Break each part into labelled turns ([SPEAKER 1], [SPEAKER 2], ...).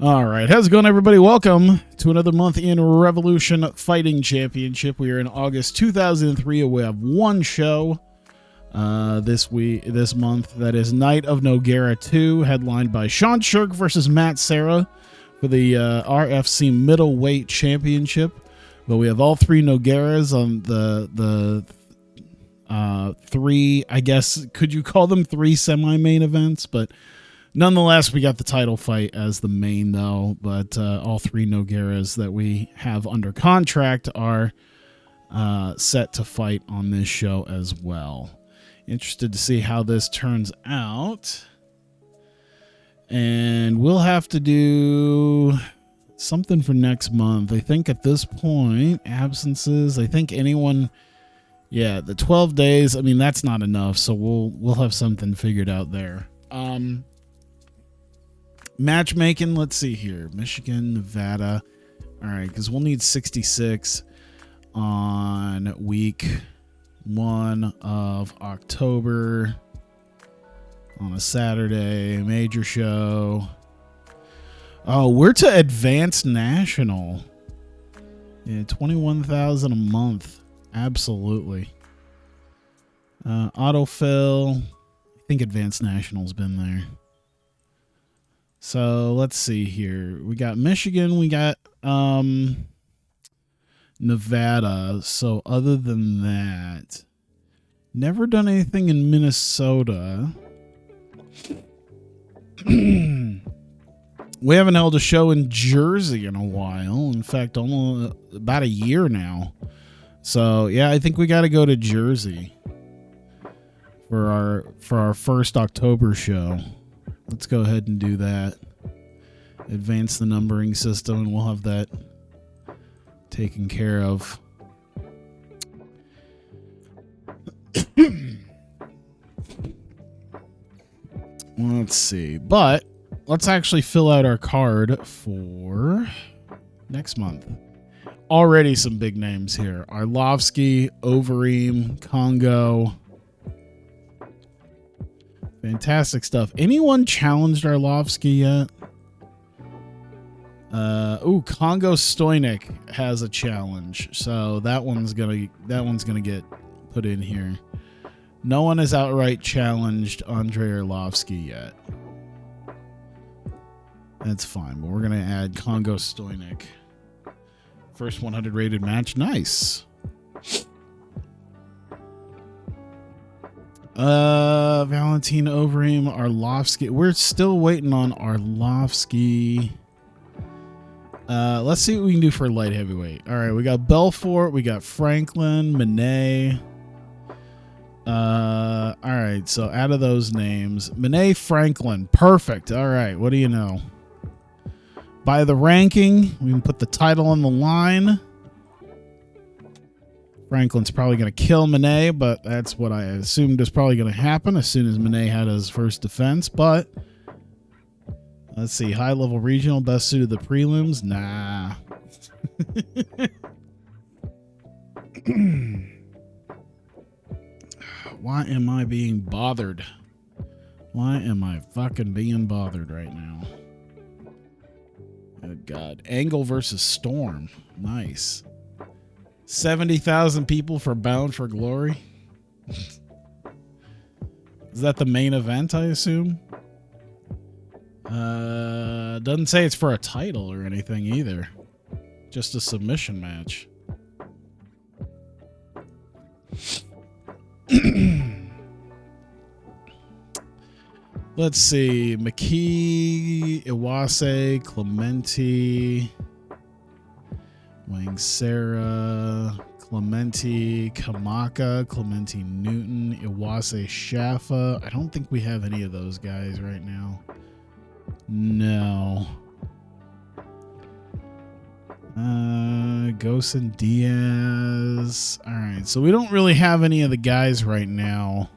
[SPEAKER 1] All right, how's it going, everybody? Welcome to another month in Revolution Fighting Championship. We are in August 2003, and we have one show this month. That is Night of Nogueira II, headlined by Sean Shirk versus Matt Serra for the RFC Middleweight Championship. But we have all three Nogueiras on the three, I guess, could you call them three semi-main events? But nonetheless, we got the title fight as the main, though. But all three Nogueiras that we have under contract are set to fight on this show as well. Interested to see how this turns out. And we'll have to do something for next month. I think at this point, absences, I think anyone... Yeah, the 12 days, I mean, that's not enough, so we'll have something figured out there. Matchmaking, let's see here. Michigan, Nevada. All right, because we'll need 66 on week 1 of October on a Saturday. Major show. Oh, we're to Advanced National. Yeah, $21,000 a month. Absolutely. Autofill. I think Advanced National's been there. So let's see here. We got Michigan. We got Nevada. So other than that, never done anything in Minnesota. We haven't held a show in Jersey in a while. In fact, almost about a year now. So yeah, I think we got to go to Jersey for our first October show. Let's go ahead and do that. Advance the numbering system, and we'll have that taken care of. Let's see. But let's actually fill out our card for next month. Already some big names here. Arlovsky, Overeem, Congo. Fantastic stuff. Anyone challenged Arlovsky yet? Congo Stoynik has a challenge, so that one's gonna get put in here. No one has outright challenged Andrei Arlovsky yet. That's fine, but we're gonna add Congo Stoynik. First 100 rated match. Nice. Valentin Overeem, Arlovsky. We're still waiting on Arlovsky. Let's see what we can do for light heavyweight. All right, we got Belfort, we got Franklin, Monet. All right, so out of those names, Monet, Franklin, perfect. All right, what do you know? By the ranking, we can put the title on the line. Franklin's probably going to kill Monet, but that's what I assumed is probably going to happen as soon as Monet had his first defense. But let's see. High-level regional, best suited the prelims? Nah. Why am I being bothered? Why am I fucking being bothered right now? Good God. Angle versus Storm. Nice. 70,000 people for Bound for Glory. Is that the main event, I assume? Doesn't say it's for a title or anything either. Just a submission match. Let's see. McKee, Iwase, Clementi, Wang Sarah, Clementi, Kamaka, Clementi Newton, Iwase Shaffa. I don't think we have any of those guys right now. No. Gosen Diaz. All right, so we don't really have any of the guys right now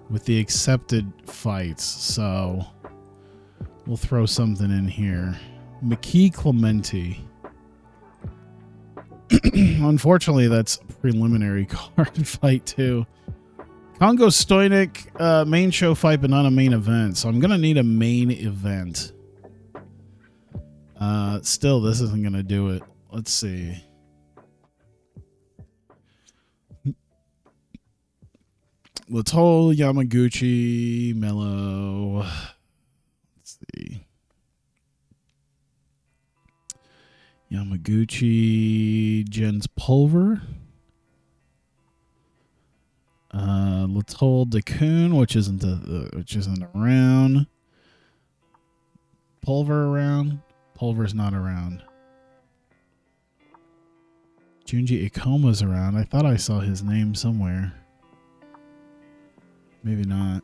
[SPEAKER 1] with the accepted fights, so we'll throw something in here. McKee Clementi. Unfortunately, that's a preliminary card fight too. Congo Stoynik, main show fight, but not a main event. So I'm going to need a main event. Still, this isn't gonna do it. Let's see. Little Yamaguchi Mellow. Let's see. Yamaguchi Jen's Pulver. Little Dakun, which isn't around. Pulver around. Pulver's not around. Junji Ikoma's around. I thought I saw his name somewhere. Maybe not.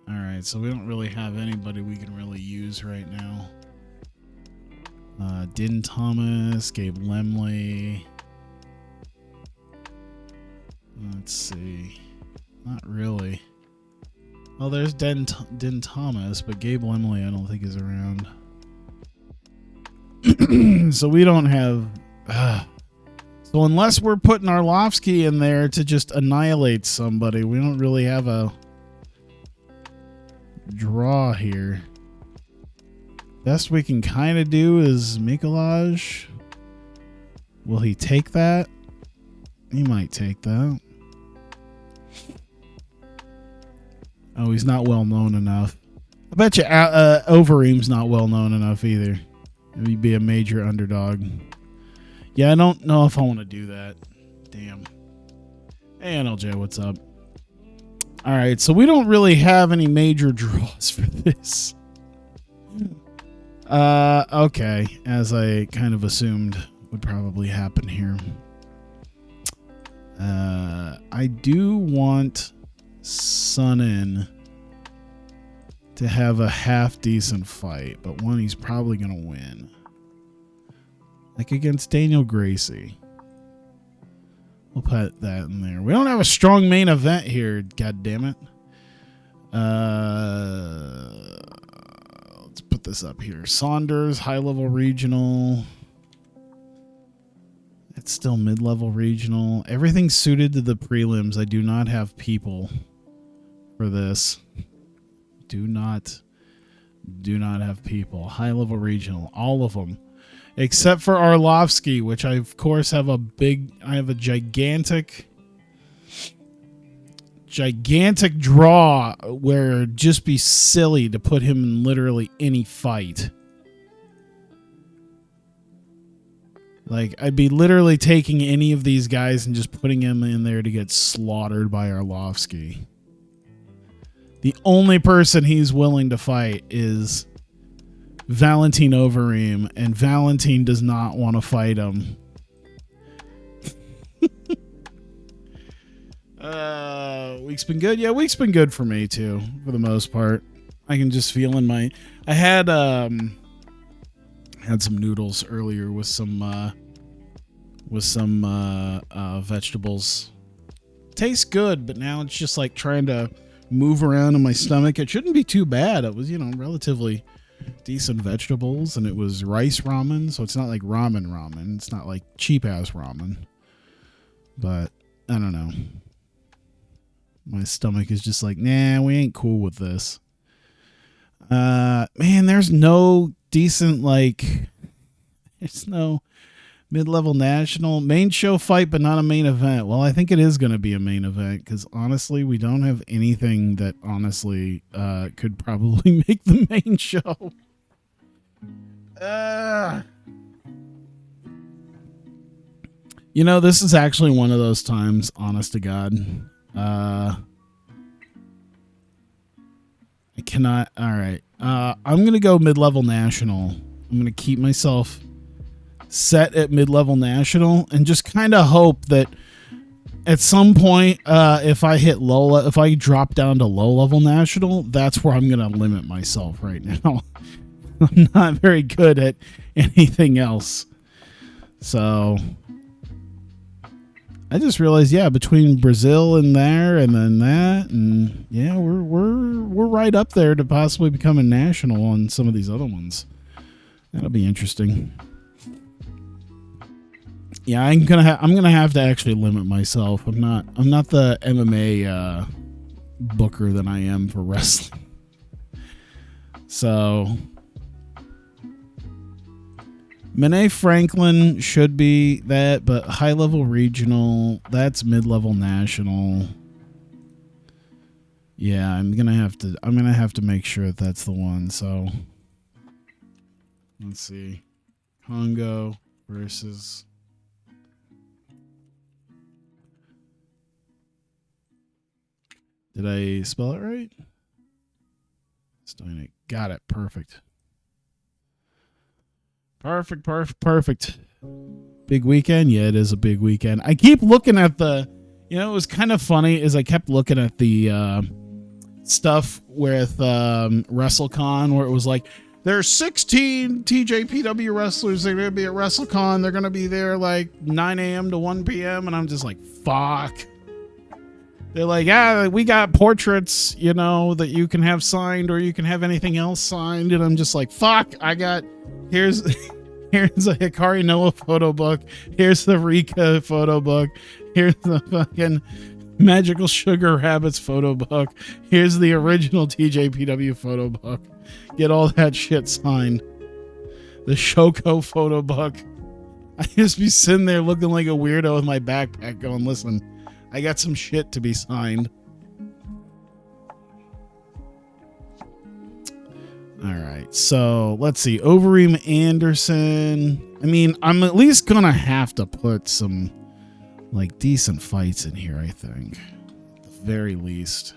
[SPEAKER 1] Alright, so we don't really have anybody we can really use right now. Din Thomas, Gabe Lemley. Let's see. Not really. Well, there's Din Thomas, but Gabe Lemley I don't think is around. So we don't have... So unless we're putting Arlovsky in there to just annihilate somebody, we don't really have a draw here. Best we can kind of do is Mikolaj. Will he take that? He might take that. Oh, he's not well known enough. I bet you Overeem's not well known enough either. He'd be a major underdog. Yeah, I don't know if I want to do that. Damn. Hey, NLJ, what's up? All right, so we don't really have any major draws for this. Okay, as I kind of assumed would probably happen here. I do want Sonnen to have a half decent fight, but one he's probably going to win. Like against Daniel Gracie. We'll put that in there. We don't have a strong main event here, god damn it. Let's put this up here. Saunders, high-level regional. It's still mid-level regional. Everything's suited to the prelims. I do not have people for this. Do not have people. High-level regional. All of them. Except for Arlovsky, which I, of course, have a gigantic draw where it'd just be silly to put him in literally any fight. Like, I'd be literally taking any of these guys and just putting him in there to get slaughtered by Arlovsky. The only person he's willing to fight is Valentin Overeem, and Valentin does not want to fight him. Week's been good. Yeah, week's been good for me too, for the most part. I can just feel in my... I had some noodles earlier with some vegetables. Tastes good, but now it's just like trying to move around in my stomach. It shouldn't be too bad. It was, relatively decent vegetables, and it was rice ramen, so it's not like ramen. It's not like cheap ass ramen. But I don't know. My stomach is just like, nah, we ain't cool with this. Man, there's no decent, there's no mid-level national main show fight, but not a main event. Well, I think it is going to be a main event because honestly, we don't have anything that honestly could probably make the main show. This is actually one of those times, honest to God. I cannot. All right. I'm going to go mid-level national. I'm going to keep myself set at mid-level national and just kind of hope that at some point, if I drop down to low-level national, that's where I'm going to limit myself right now. I'm not very good at anything else. So I just realized, between Brazil and there and then that, and we're right up there to possibly become a national on some of these other ones. That'll be interesting. Yeah, I'm gonna have to actually limit myself. I'm not the MMA booker that I am for wrestling. So Mene Franklin should be that, but high level regional, that's mid level national. Yeah, I'm gonna have to make sure that that's the one. So let's see, Congo versus. Did I spell it right? Steinig. Got it. Perfect. Perfect. Big weekend? Yeah, it is a big weekend. I keep looking at the, it was kind of funny is I kept looking at the stuff with WrestleCon where it was like, there's 16 TJPW wrestlers. They're going to be at WrestleCon. They're going to be there like 9 a.m. to 1 p.m. And I'm just like, fuck. They're like, yeah, we got portraits, that you can have signed or you can have anything else signed. And I'm just like, fuck, here's a Hikari Noah photo book. Here's the Rika photo book. Here's the fucking Magical Sugar Rabbits photo book. Here's the original TJPW photo book. Get all that shit signed. The Shoko photo book. I just be sitting there looking like a weirdo with my backpack going, listen, I got some shit to be signed. All right, so let's see. Overeem Anderson. I mean, I'm at least gonna have to put some like decent fights in here, I think. At the very least.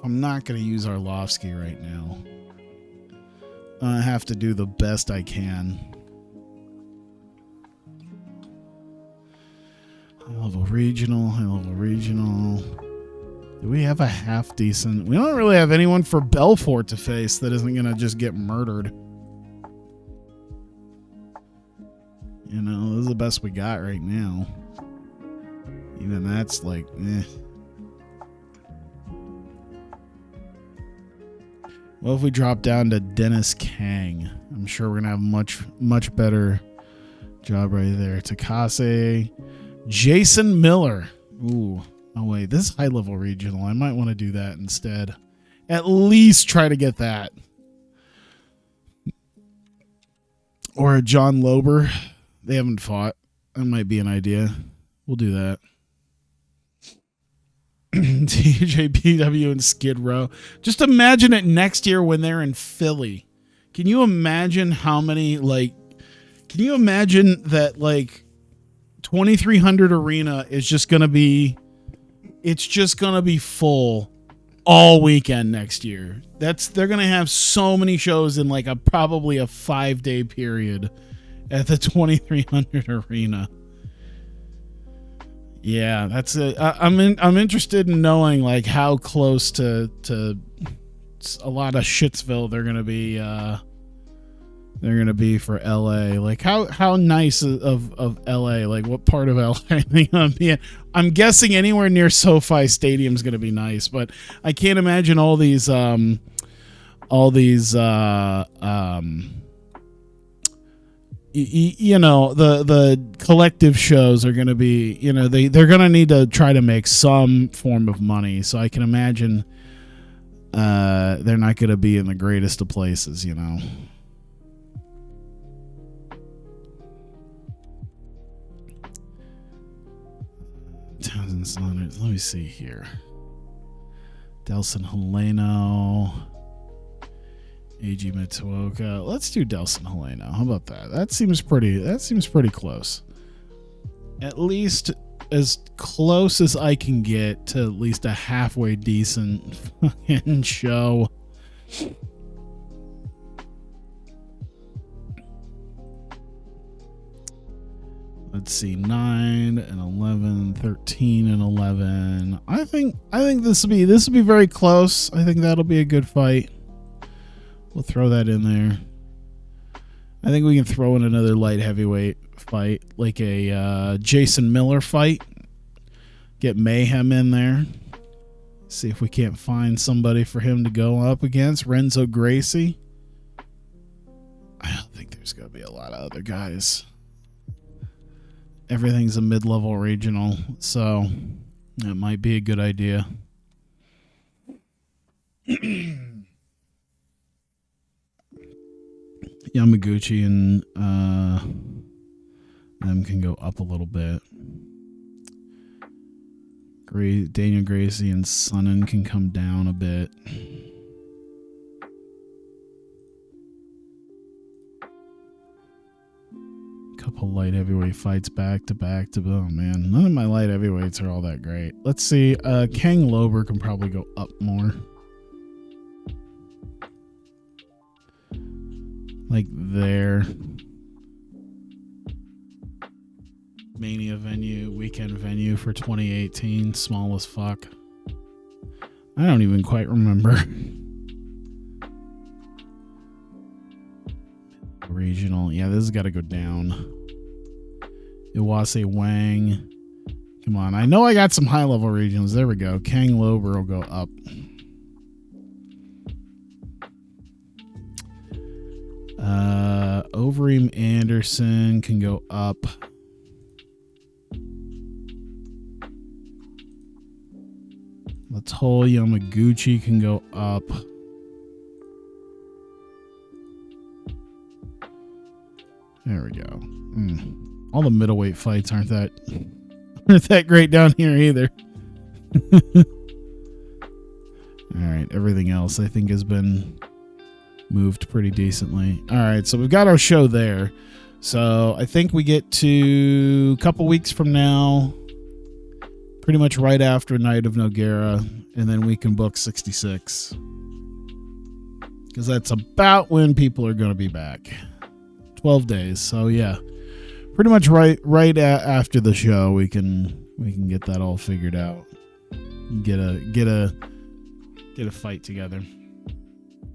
[SPEAKER 1] I'm not gonna use Arlovsky right now. I have to do the best I can. High level regional. Do we have a half decent? We don't really have anyone for Belfort to face that isn't going to just get murdered. This is the best we got right now. Even that's like, eh. Well, if we drop down to Dennis Kang, I'm sure we're going to have much better job right there. Takase, Jason Miller. Ooh. Oh, wait, this is high-level regional. I might want to do that instead. At least try to get that. Or a John Lober. They haven't fought. That might be an idea. We'll do that. TJPW and Skid Row. Just imagine it next year when they're in Philly. Can you imagine how many, can you imagine that, 2300 Arena is just going to be... It's just going to be full all weekend next year. They're going to have so many shows in probably a 5-day period at the 2300 Arena. Yeah, that's it. I'm interested in knowing how close to a lot of Shitsville they're going to be for LA. How nice of LA, what part of LA are they gonna be in? I'm guessing anywhere near SoFi Stadium is gonna be nice, but I can't imagine all these the collective shows are gonna be, they're gonna need to try to make some form of money. So I can imagine they're not gonna be in the greatest of places, Let me see here. Delson Heleno, AG Mitsuoka. Let's do Delson Heleno. How about that? That seems pretty close. At least as close as I can get to at least a halfway decent fucking show. Let's see, 9 and 11, 13 and 11. I think this will be very close. I think that'll be a good fight. We'll throw that in there. I think we can throw in another light heavyweight fight, like a Jason Miller fight. Get Mayhem in there. See if we can't find somebody for him to go up against. Renzo Gracie. I don't think there's going to be a lot of other guys. Everything's a mid-level regional, so that might be a good idea. Yamaguchi and them can go up a little bit. Daniel Gracie and Sonnen can come down a bit. Couple light heavyweight fights back to back. Oh man, none of my light heavyweights are all that great. Let's see. Kang Lober can probably go up more. Like there. Mania venue, weekend venue for 2018. Small as fuck. I don't even quite remember. Regional. Yeah, this has got to go down. Iwase Wang. Come on. I know I got some high level regionals. There we go. Kang Lober will go up. Overeem Anderson can go up. Latoya Yamaguchi can go up. There we go. All the middleweight fights aren't that great down here either. All right, everything else I think has been moved pretty decently. All right, so we've got our show there. So I think we get to a couple weeks from now, pretty much right after Night of Nogueira, and then we can book 66. Because that's about when people are going to be back. 12 days. So yeah, pretty much right after the show, we can get that all figured out. Get a fight together.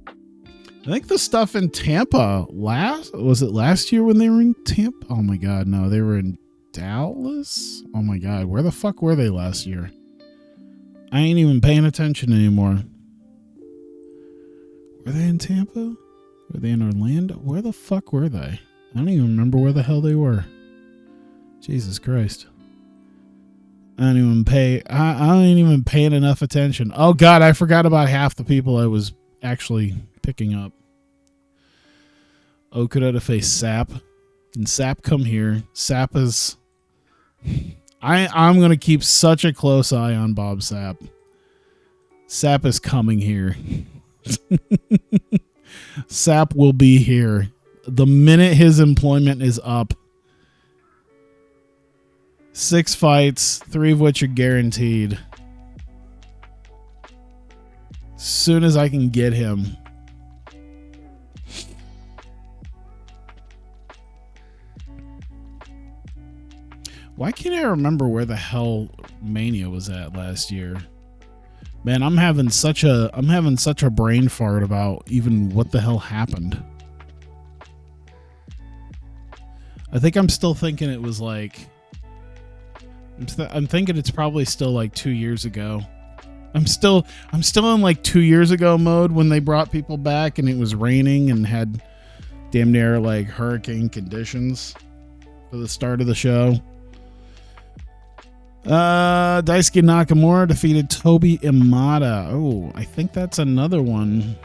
[SPEAKER 1] I think the stuff in Tampa was it last year when they were in Tampa? Oh my God, no, they were in Dallas. Oh my God, where the fuck were they last year? I ain't even paying attention anymore. Were they in Tampa? Were they in Orlando? Where the fuck were they? I don't even remember where the hell they were. Jesus Christ. I ain't even paying enough attention. Oh God, I forgot about half the people I was actually picking up. Okuda to face Sap. And Sap come here. Sap is... I'm going to keep such a close eye on Bob Sap. Sap is coming here. Sap will be here the minute his employment is up. 6 fights, 3 of which are guaranteed. Soon as I can get him. Why can't I remember where the hell Mania was at last year? Man, I'm having such a brain fart about even what the hell happened. I think I'm still thinking it was like... I'm thinking it's probably still like 2 years ago. I'm still in like 2 years ago mode when they brought people back and it was raining and had damn near like hurricane conditions for the start of the show. Daisuke Nakamura defeated Tobi Imada. Oh, I think that's another one.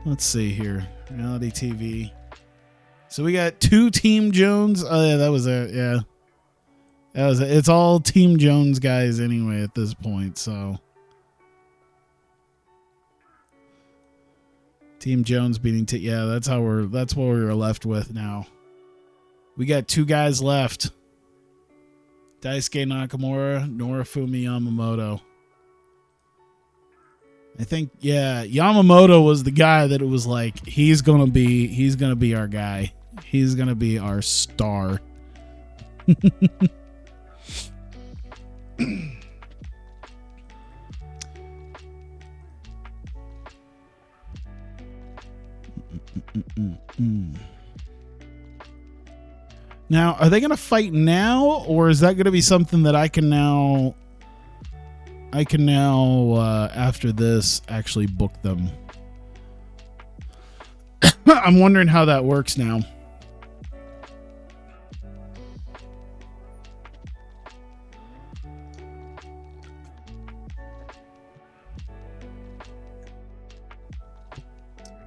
[SPEAKER 1] Let's see here. Reality TV. So we got 2 Team Jones. Oh yeah, that was it. Yeah. That was it. It's all Team Jones guys anyway at this point, so. Team Jones beating yeah, that's what we were left with now. We got 2 guys left. Daisuke Nakamura, Norifumi Yamamoto. I think, yeah, Yamamoto was the guy that it was like, he's gonna be our guy. He's gonna be our star. Now, are they going to fight now, or is that going to be something that I can now after this actually book them? I'm wondering how that works now.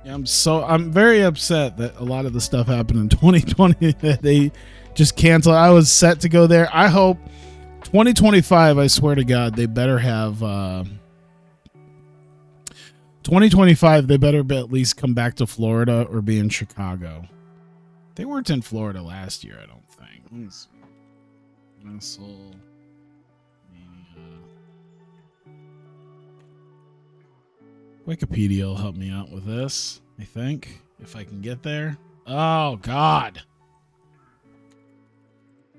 [SPEAKER 1] Yeah, I'm very upset that a lot of the stuff happened in 2020 that they just canceled. I was set to go there. I hope 2025, I swear to God, they better have 2025, they better at least come back to Florida or be in Chicago. They weren't in Florida last year, I don't think. Let me see. Wikipedia will help me out with this, I think, if I can get there. Oh, God.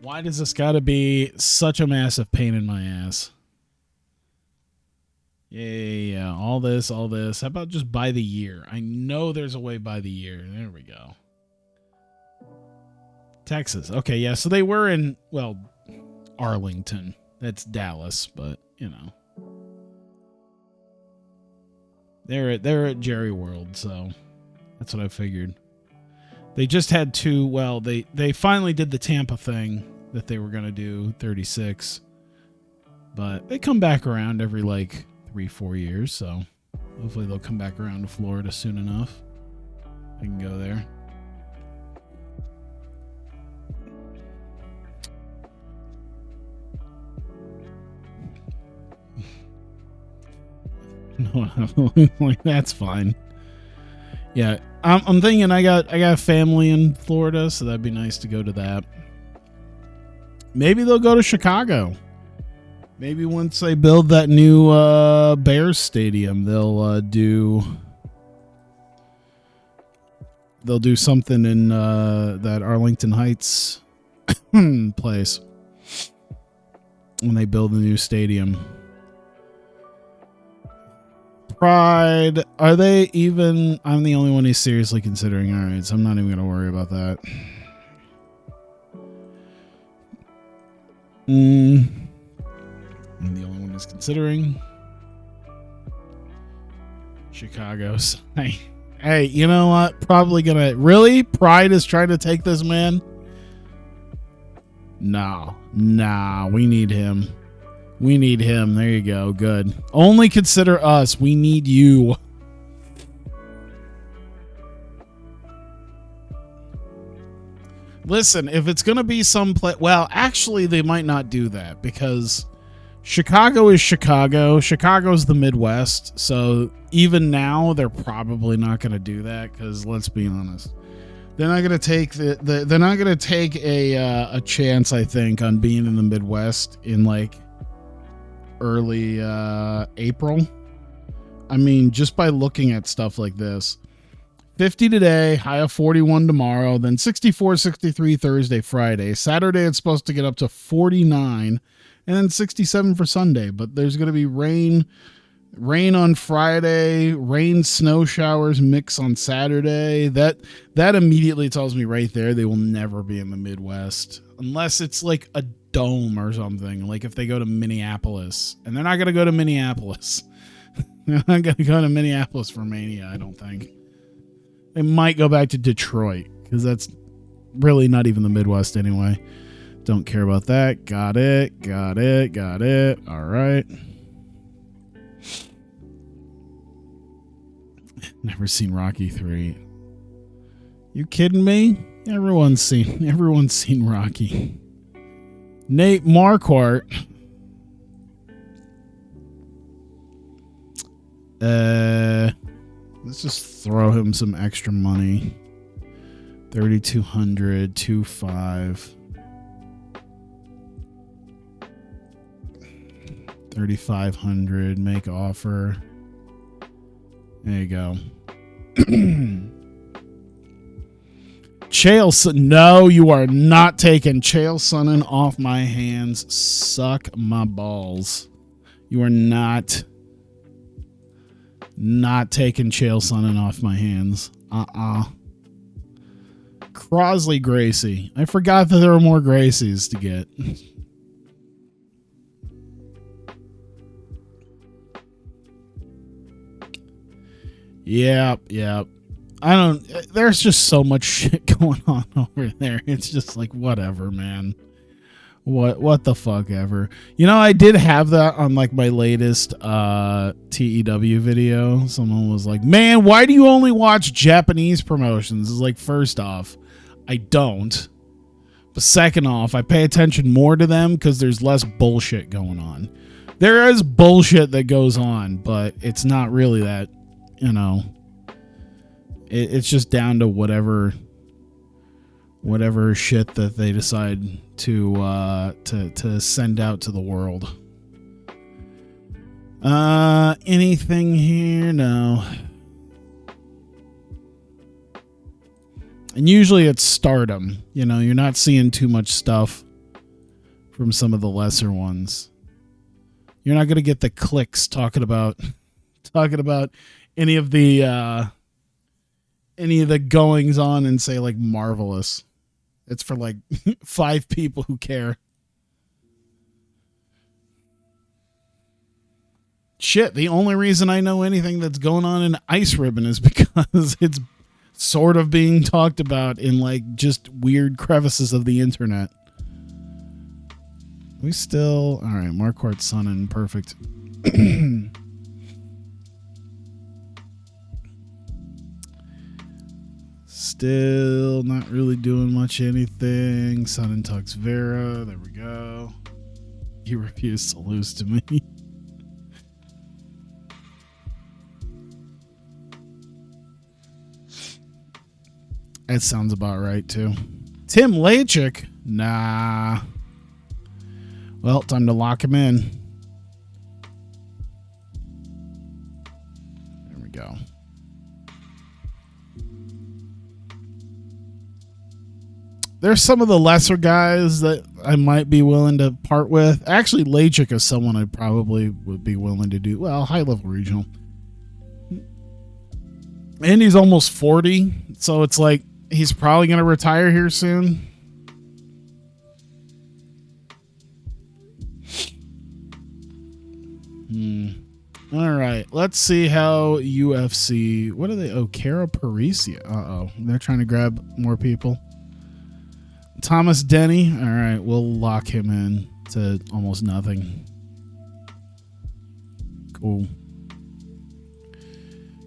[SPEAKER 1] Why does this got to be such a massive pain in my ass? Yeah. All this. How about just by the year? I know there's a way by the year. There we go. Texas. Okay, yeah. So they were in, well, Arlington. That's Dallas, but, you know. They're at Jerry World, so that's what I figured. They just had two, well, they finally did the Tampa thing that they were going to do, 36. But they come back around every, 3-4 years, so hopefully they'll come back around to Florida soon enough. I can go there. No, that's fine. Yeah, I'm thinking I got family in Florida, so that'd be nice to go to that. Maybe they'll go to Chicago. Maybe once they build that new Bears stadium, they'll do something in that Arlington Heights place when they build a new stadium. Pride, are they even? I'm the only one who's seriously considering. All right, so I'm not even going to worry about that. I'm the only one who's considering. Chicago's. Hey, you know what? Probably gonna. Really? Pride is trying to take this man? Nah, we need him. We need him. There you go. Good. Only consider us. We need you. Listen, if it's going to be some place... Well, actually, they might not do that because Chicago is Chicago. Chicago's the Midwest. So even now, they're probably not going to do that because let's be honest. They're not going to take they're not going to take a chance, I think, on being in the Midwest in early April. I mean, just by looking at stuff like this. 50 today, high of 41 tomorrow, then 64, 63 Thursday, Friday. Saturday, it's supposed to get up to 49, and then 67 for Sunday. But there's going to be rain on Friday, snow showers mix on Saturday. That immediately tells me right there they will never be in the Midwest. Unless it's like a dome or something. Like if they go to Minneapolis. And they're not going to go to Minneapolis. They're not going to go to Minneapolis for Mania, I don't think. They might go back to Detroit, because that's really not even the Midwest anyway. Don't care about that. Got it. All right. Never seen Rocky 3. You kidding me? Everyone's seen Rocky. Nate Marquardt. Let's just throw him some extra money. 3,200, 2.5. 3,500. Make offer. There you go. Chael Sonnen. No, you are not taking Chael Sonnen off my hands. Suck my balls. You are not taking Chael Sonnen off my hands. Crosley Gracie. I forgot that there were more Gracies to get. Yep. There's just so much shit going on over there. It's just like, whatever, man. What the fuck ever. You know, I did have that on like my latest TEW video. Someone was like, "Man, why do you only watch Japanese promotions?" It's like, first off, I don't. But second off, I pay attention more to them because there's less bullshit going on. There is bullshit that goes on, but it's not really that, you know. It's just down to whatever shit that they decide to send out to the world. Anything here? No. And usually it's Stardom. You know, you're not seeing too much stuff from some of the lesser ones. You're not going to get the clicks talking about any of the goings on and say like Marvelous. It's for like 5 people who care. Shit, the only reason I know anything that's going on in Ice Ribbon is because it's sort of being talked about in like just weird crevices of the internet. We still... Alright, Marquardt Sonnen, perfect. Still not really doing much anything. Sonnen Tux Vera, there we go. You refuse to lose to me. That sounds about right, too. Tim Lachik? Nah. Well, time to lock him in. There we go. There's some of the lesser guys that I might be willing to part with. Actually, Lachik is someone I probably would be willing to do. Well, high-level regional. And he's almost 40, so it's like he's probably going to retire here soon. All right, let's see how UFC... What are they? Oh, Cara Parisia. Uh-oh. They're trying to grab more people. Thomas Denny. All right, we'll lock him in to almost nothing. Cool.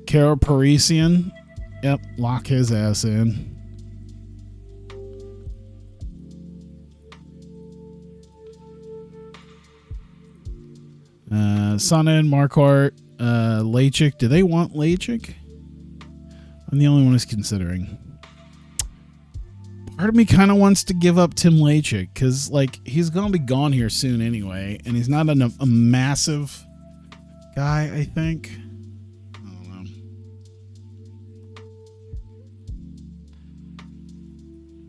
[SPEAKER 1] Cara Parisian. Yep, lock his ass in. Sonnen, Marquardt, Lachik. Do they want Lachik? I'm the only one who's considering. Part of me kind of wants to give up Tim Lachik because, like, he's going to be gone here soon anyway, and he's not a massive guy, I think. I don't know.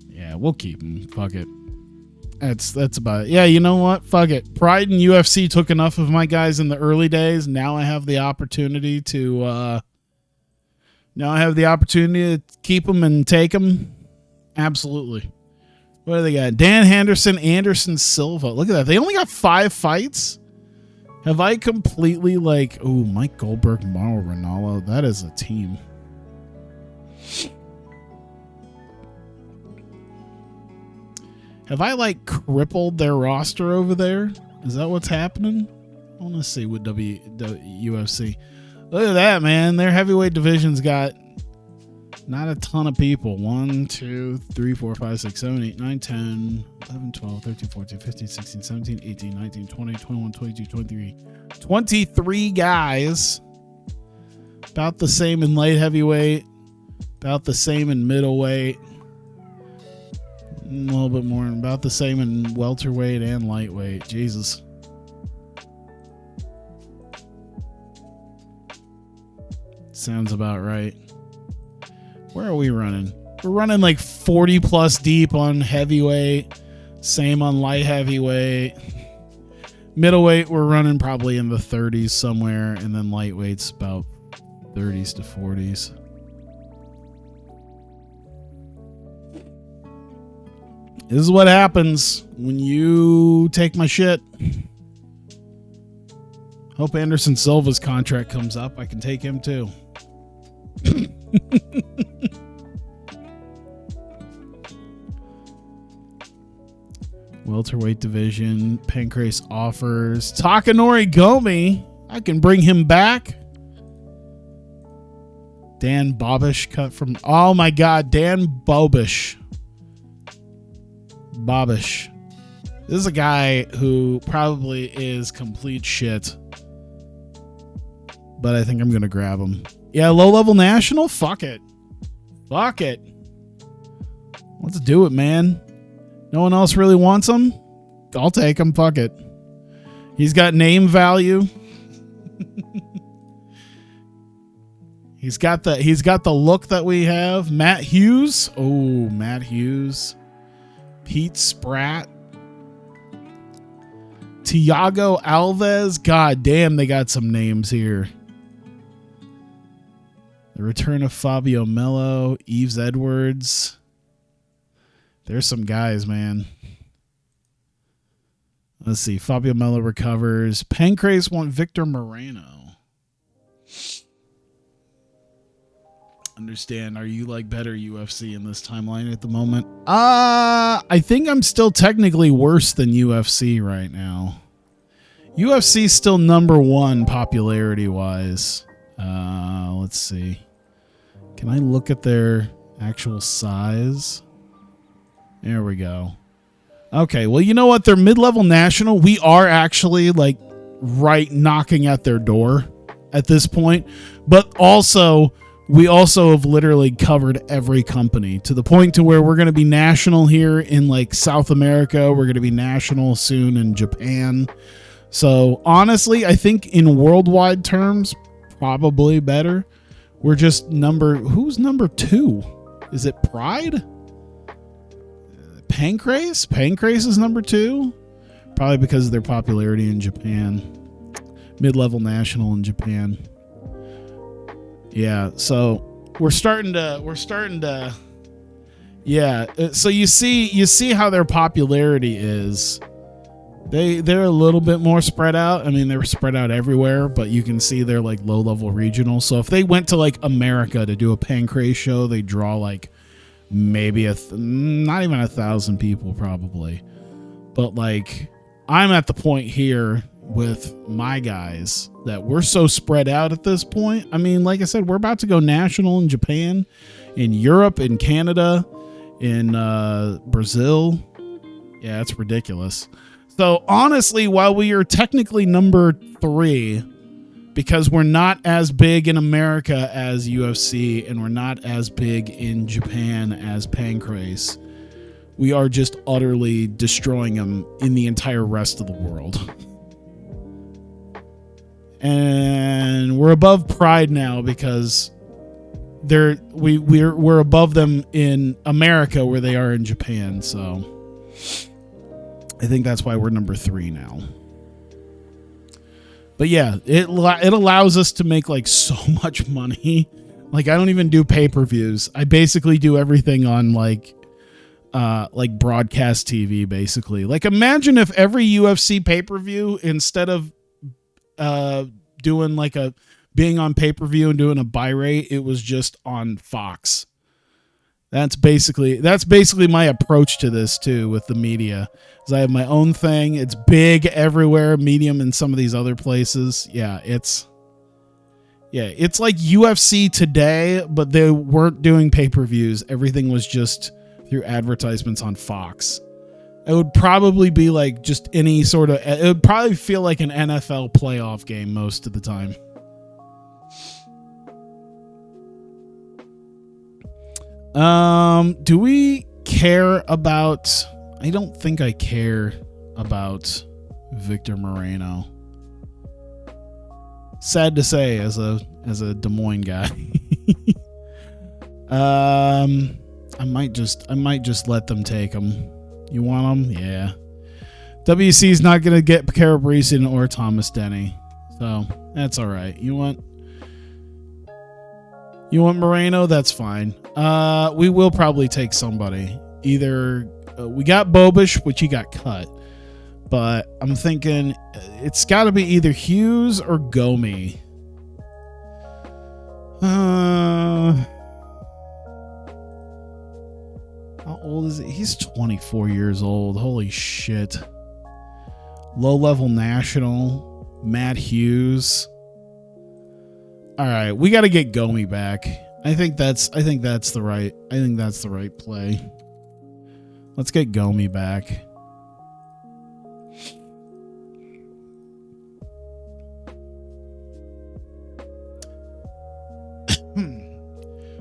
[SPEAKER 1] Yeah, we'll keep him. Fuck it. That's about it. Yeah, you know what? Fuck it. Pride and UFC took enough of my guys in the early days. Now I have the opportunity to keep them and take them. Absolutely. What do they got? Dan Henderson, Anderson Silva. Look at that. They only got 5 fights. Have I completely like... Oh, Mike Goldberg, Mauro Ranallo. That is a team. Have I like crippled their roster over there? Is that what's happening? I want to see what UFC. Look at that, man. Their heavyweight division's got not a ton of people. 1, 2, 3, 4, 5, 6, 7, 8, 9, 10, 11, 12, 13, 14, 15, 16, 17, 18, 19, 20, 21, 22, 23. 23 guys. About the same in light heavyweight. About the same in middleweight. A little bit more. About the same in welterweight and lightweight. Jesus. Sounds about right. Where are we running? We're running like 40 plus deep on heavyweight. Same on light heavyweight. Middleweight, we're running probably in the 30s somewhere. And then lightweight's about 30s to 40s. This is what happens when you take my shit. Hope Anderson Silva's contract comes up. I can take him too. Welterweight division. Pancrase offers. Takanori Gomi. I can bring him back. Dan Bobish cut from... Oh my God, Dan Bobish. Bobish. This is a guy who probably is complete shit. But I think I'm going to grab him. Yeah, low-level national? Fuck it. Fuck it. Let's do it, man. No one else really wants him? I'll take him. Fuck it. He's got name value. He's got the look that we have. Matt Hughes. Oh, Matt Hughes. Pete Spratt. Tiago Alves. God damn, they got some names here. The return of Fabio Melo. Yves Edwards. There's some guys, man. Let's see. Fabio Melo recovers. Pancrase want Victor Moreno. Understand. Are you like better UFC in this timeline at the moment? I think I'm still technically worse than UFC right now. UFC's still number one popularity wise. Let's see. Can I look at their actual size? There we go. Okay, well, you know what? They're mid-level national. We are actually like right knocking at their door at this point. But also, we also have literally covered every company to the point to where we're going to be national here in like South America. We're going to be national soon in Japan. So honestly, I think in worldwide terms, probably better. We're just who's number 2? Is it Pride? Pancrase? Pancrase is number 2? Probably because of their popularity in Japan. Mid-level national in Japan. Yeah, so we're starting to yeah, so you see how their popularity is. They're a little bit more spread out. I mean, they're spread out everywhere, but you can see they're like low-level regional. So if they went to like America to do a Pancrase show, they draw like maybe not even 1,000 people probably. But like I'm at the point here with my guys that we're so spread out at this point. I mean, like I said, we're about to go national in Japan, in Europe, in Canada, in Brazil. Yeah, it's ridiculous. So honestly, while we are technically number 3, because we're not as big in America as UFC and we're not as big in Japan as Pancrase, we are just utterly destroying them in the entire rest of the world. And we're above Pride now because we're above them in America where they are in Japan. So I think that's why we're number 3 now. But yeah, it allows us to make like so much money. Like I don't even do pay-per-views. I basically do everything on like broadcast TV basically. Like imagine if every UFC pay-per-view, instead of doing like being on pay-per-view and doing a buy rate, it was just on Fox. That's basically my approach to this too with the media. Is I have my own thing. It's big everywhere, medium in some of these other places. Yeah, it's like UFC today, but they weren't doing pay-per-views. Everything was just through advertisements on Fox. It would probably be like just any sort of, it would probably feel like an NFL playoff game most of the time. Do we care about... I don't think I care about Victor Moreno. Sad to say, as a Des Moines guy. I might just let them take him. You want him? Yeah. WC's not gonna get Carabresian or Thomas Denny, so that's all right. You want Moreno? That's fine. We will probably take somebody. Either we got Bobish, which he got cut, but I'm thinking it's got to be either Hughes or Gomi. How old old is he? He's 24 years old. Holy shit. Low-level national, Matt Hughes. All right, we got to get Gomi back. I think that's the right play. Let's get Gomi back.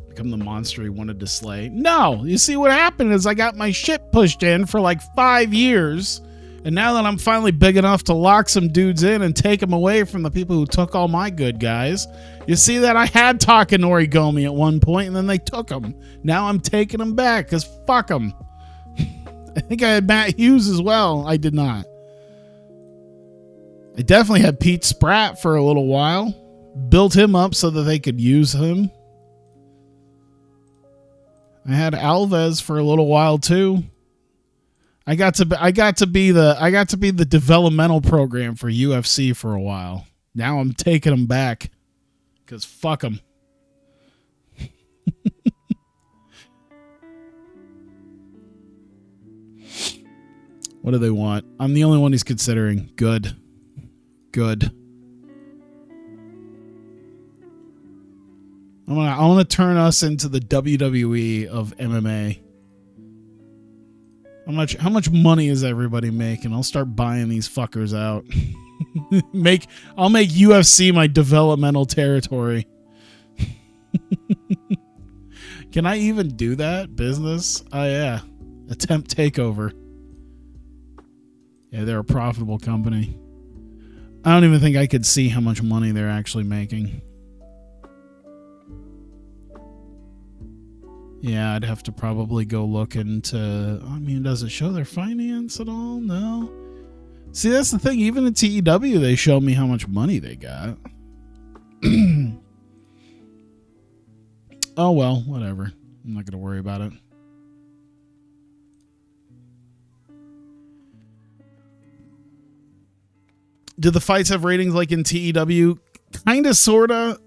[SPEAKER 1] Become the monster he wanted to slay. No, you see what happened is I got my shit pushed in for like 5 years. And now that I'm finally big enough to lock some dudes in and take them away from the people who took all my good guys, you see that I had Takanori Gomi at one point and then they took him. Now I'm taking him back because fuck them. I think I had Matt Hughes as well. I did not. I definitely had Pete Spratt for a little while. Built him up so that they could use him. I had Alves for a little while too. I got to be the developmental program for UFC for a while. Now I'm taking them back because fuck them. What do they want? I'm the only one he's considering. Good. I want to turn us into the WWE of MMA. How much money is everybody making? I'll start buying these fuckers out. I'll make UFC my developmental territory. Can I even do that? Business? Oh yeah. Attempt takeover. Yeah, they're a profitable company. I don't even think I could see how much money they're actually making. Yeah, I'd have to probably go look into... I mean, does it show their finance at all? No. See, that's the thing. Even in TEW, they show me how much money they got. Oh, well, whatever. I'm not going to worry about it. Do the fights have ratings like in TEW? Kind of, sort of.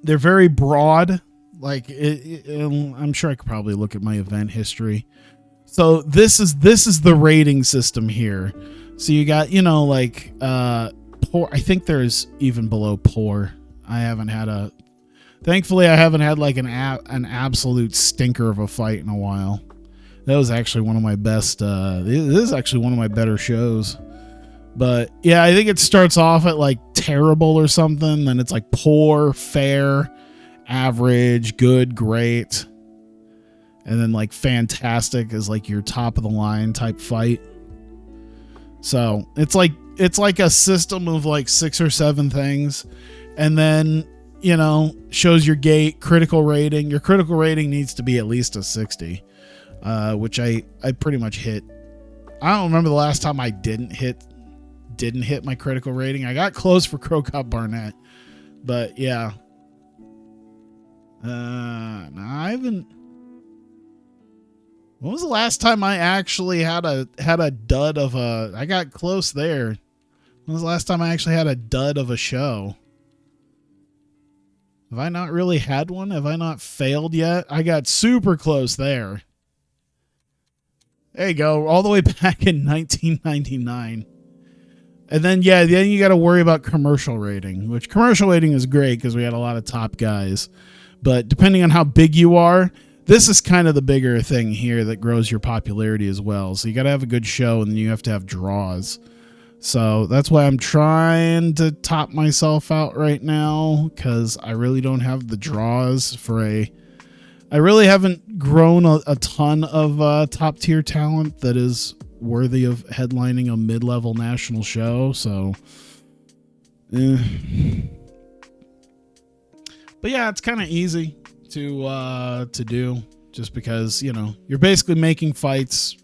[SPEAKER 1] They're very broad. Like I'm sure I could probably look at my event history. So this is the rating system here. So you got, like poor. I think there's even below poor. Thankfully I haven't had like an absolute stinker of a fight in a while. That was actually one of my best. This is actually one of my better shows. But yeah, I think it starts off at like terrible or something. Then it's like poor, fair, average, good, great. And then like fantastic is like your top of the line type fight. So it's like a system of like 6 or 7 things. And then, shows your gate, critical rating. Your critical rating needs to be at least a 60. Which I pretty much hit. I don't remember the last time I didn't hit my critical rating. I got close for Crow Cop Barnett, but yeah. No, I haven't. When was the last time I actually had a dud of a? I got close there. When was the last time I actually had a dud of a show? Have I not really had one? Have I not failed yet? I got super close there. There you go, all the way back in 1999. And then, then you got to worry about commercial rating, which commercial rating is great because we had a lot of top guys. But depending on how big you are, this is kind of the bigger thing here that grows your popularity as well. So you got to have a good show and then you have to have draws. So that's why I'm trying to top myself out right now because I really don't have the draws for I really haven't grown a ton of top tier talent that is worthy of headlining a mid-level national show. So, but yeah, it's kind of easy to do just because, you're basically making fights.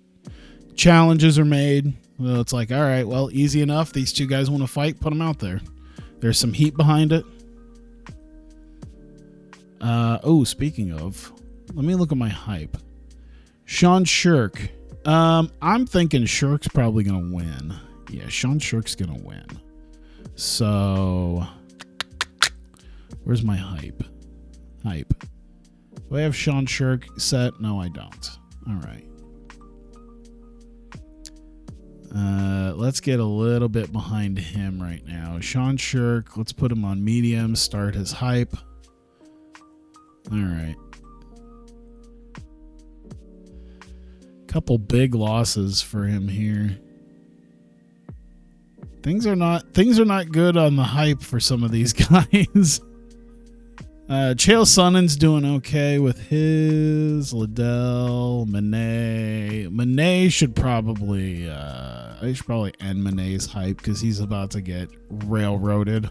[SPEAKER 1] Challenges are made. Well, it's like, all right, well, easy enough. These two guys want to fight. Put them out there. There's some heat behind it. Speaking of, let me look at my hype. Sean Shirk. I'm thinking Shirk's probably going to win. Yeah, Sean Shirk's going to win. So, where's my hype? Do I have Sean Shirk set? No, I don't. All right. Let's get a little bit behind him right now. Sean Shirk, let's put him on medium, start his hype. All right. Couple big losses for him here. Things are not good on the hype for some of these guys. Chael Sonnen's doing okay with his. Liddell, Monet should probably I should probably end Monet's hype because he's about to get railroaded.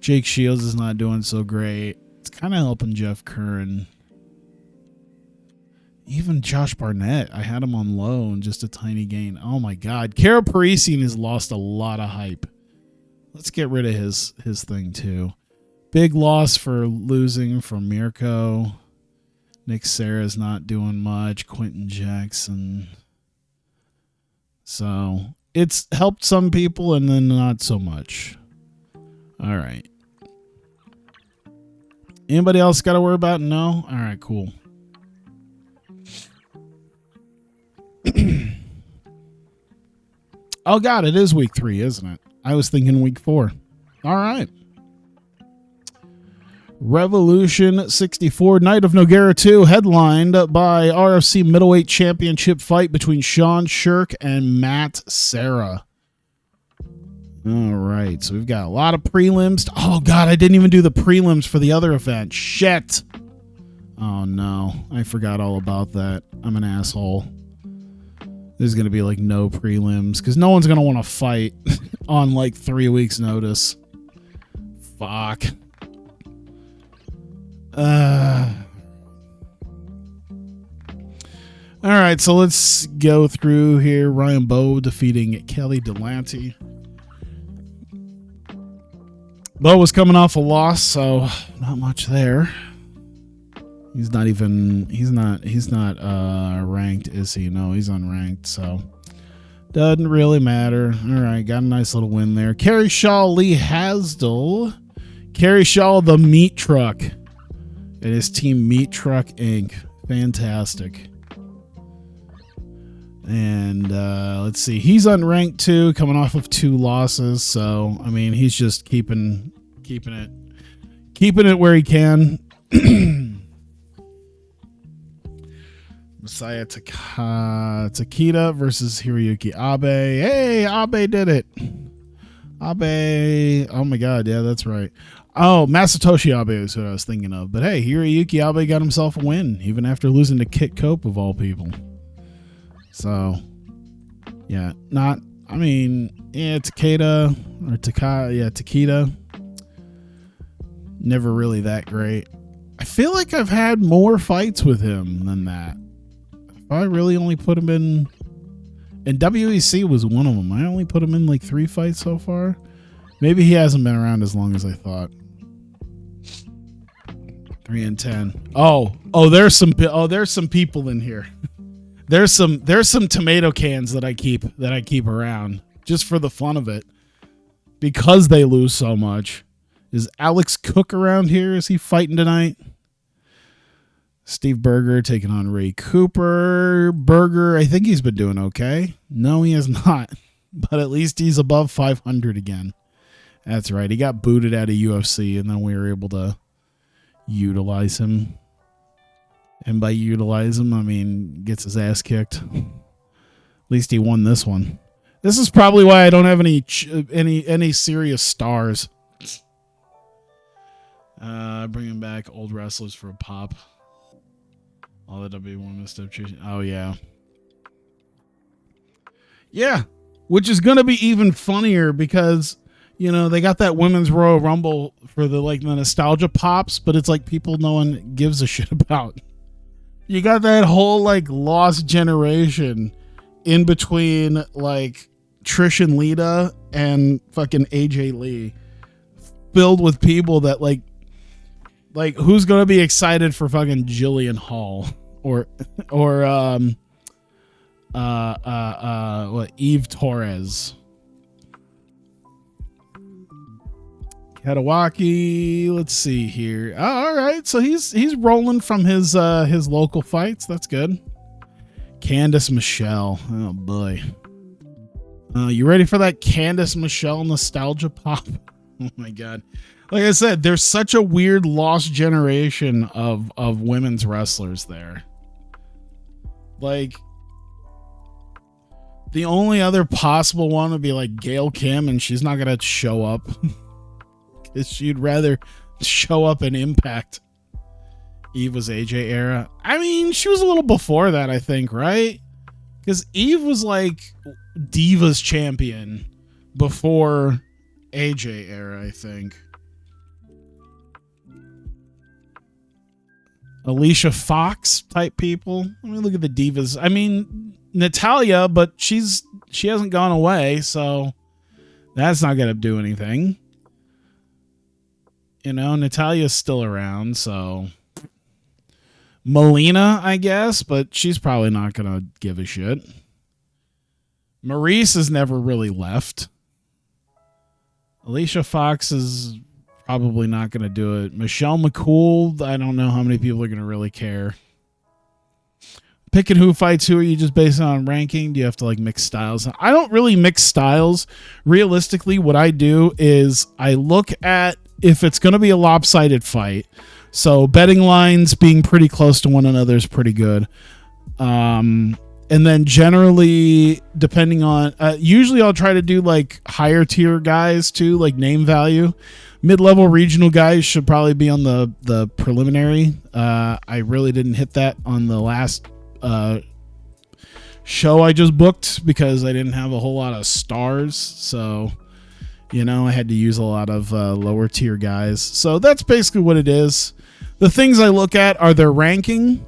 [SPEAKER 1] Jake Shields is not doing so great. It's kind of helping Jeff Curran. Even Josh Barnett, I had him on low and just a tiny gain. Oh my God, Kara Parisian has lost a lot of hype. Let's get rid of his thing too. Big loss for losing from Mirko. Nick Serra's not doing much. Quentin Jackson. So it's helped some people and then not so much. All right. Anybody else got to worry about? No? All right, cool. Oh, God, it is week 3, isn't it? I was thinking week 4. All right. Revolution 64, Night of Nogueira II, headlined by RFC Middleweight Championship fight between Sean Shirk and Matt Serra. All right, so we've got a lot of prelims. Oh, God, I didn't even do the prelims for the other event. Shit. Oh, no, I forgot all about that. I'm an asshole. There's going to be, like, no prelims because no one's going to want to fight on, like, 3 weeks' notice. Fuck. All right, so let's go through here. Ryan Bowe defeating Kelly Delante. Bowe was coming off a loss, so not much there. He's not ranked, is he? No, he's unranked, so doesn't really matter. All right, got a nice little win there. Kerry Shaw, Lee Hasdell. Kerry Shaw, the meat truck. And his team, Meat Truck Inc. Fantastic. And let's see. He's unranked too, coming off of 2 losses. So, I mean, he's just keeping it where he can. Messiah Takeda versus Hiroyuki Abe. Hey, Abe did it. Abe. Oh, my God. Yeah, that's right. Oh, Masatoshi Abe is what I was thinking of. But hey, Hiroyuki Abe got himself a win, even after losing to Kit Cope, of all people. So, yeah, Takeda. Never really that great. I feel like I've had more fights with him than that. If I really only put him in... And WEC was one of them. I only put him in like 3 fights so far. Maybe he hasn't been around as long as I thought. 3-10. Oh, there's some people in here. There's some tomato cans that I keep around just for the fun of it because they lose so much. Is Alex Cook around here? Is he fighting tonight? Steve Berger taking on Ray Cooper. Berger, I think he's been doing okay. No, he has not. But at least he's above 500 again. That's right. He got booted out of UFC, and then we were able to utilize him. And by utilize him, I mean gets his ass kicked. At least he won this one. This is probably why I don't have any serious stars. Bringing back old wrestlers for a pop. All the W1 stuff. Oh, yeah. Yeah. Which is going to be even funnier because, you know, they got that Women's Royal Rumble for the nostalgia pops, but it's like people no one gives a shit about. You got that whole lost generation in between Trish and Lita and fucking AJ Lee, filled with people that who's gonna be excited for fucking Jillian Hall or Eve Torres. Kadawaki, let's see here. Oh, all right, so he's rolling from his local fights. That's good. Candice Michelle. Oh boy. You ready for that Candice Michelle nostalgia pop? Oh my god. Like I said, there's such a weird lost generation of women's wrestlers there. Like, the only other possible one would be like Gail Kim, and she's not gonna show up because she'd rather show up in Impact. Eve was AJ era. I mean, she was a little before that, I think, right? Because Eve was like Divas champion before AJ era, I think. Alicia Fox type people. Let me look at the Divas. I mean, Natalia, but she hasn't gone away, so that's not gonna do anything. You know, Natalia's still around, so Melina, I guess, but she's probably not gonna give a shit. Maurice has never really left. Alicia Fox is probably not going to do it. Michelle McCool, I don't know how many people are going to really care. Picking who fights who, are you just based on ranking? Do you have to like mix styles? I don't really mix styles. Realistically, what I do is I look at if it's going to be a lopsided fight. So betting lines being pretty close to one another is pretty good. And then generally, depending on, usually I'll try to do like higher tier guys too, like name value. Mid-level regional guys should probably be on the preliminary. I really didn't hit that on the last show I just booked because I didn't have a whole lot of stars. So, you know, I had to use a lot of lower tier guys. So that's basically what it is. The things I look at are their ranking,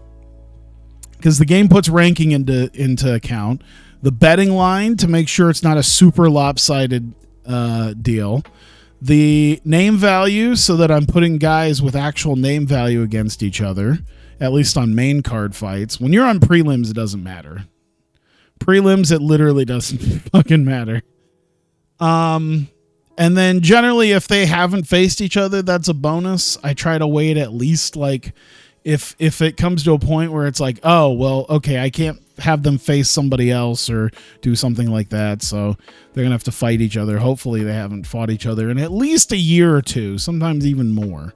[SPEAKER 1] because the game puts ranking into account. The betting line to make sure it's not a super lopsided deal. The name value, so that I'm putting guys with actual name value against each other, at least on main card fights. When you're on prelims, it doesn't matter. Prelims, it literally doesn't fucking matter. And then generally, if they haven't faced each other, that's a bonus. I try to wait at least like if it comes to a point where it's like, oh, well, okay, I can't have them face somebody else or do something like that, so they're gonna have to fight each other. Hopefully they haven't fought each other in at least a year or two, sometimes even more.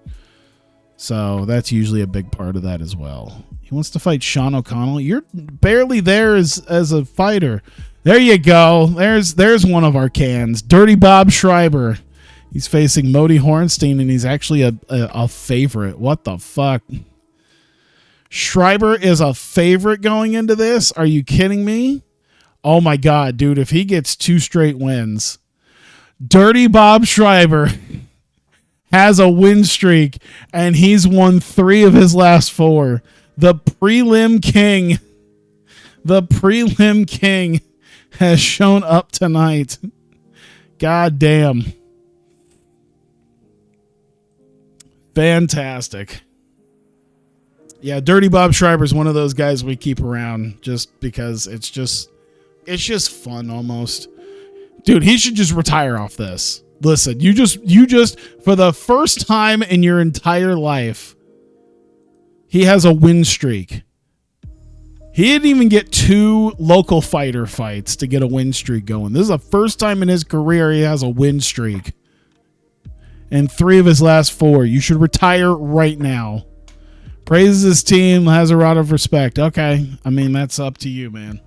[SPEAKER 1] So that's usually a big part of that as well. He wants to fight Sean O'Connell. You're barely there as a fighter. There you go. There's one of our cans. Dirty Bob Schreiber. He's facing Modi Hornstein, and he's actually a favorite. What the fuck? Schreiber is a favorite going into this? Are you kidding me? Oh my god, dude, if he gets 2 straight wins. Dirty Bob Schreiber has a win streak, and he's won 3 of his last 4. The prelim king. The prelim king has shown up tonight. God damn. Fantastic. Yeah, Dirty Bob Schreiber is one of those guys we keep around just because it's just fun almost. Dude, he should just retire off this. Listen, you just for the first time in your entire life, he has a win streak. He didn't even get 2 local fighter fights to get a win streak going. This is the first time in his career he has a win streak. And 3 of his last 4. You should retire right now. Praises his team, has a lot of respect. Okay. I mean, that's up to you, man.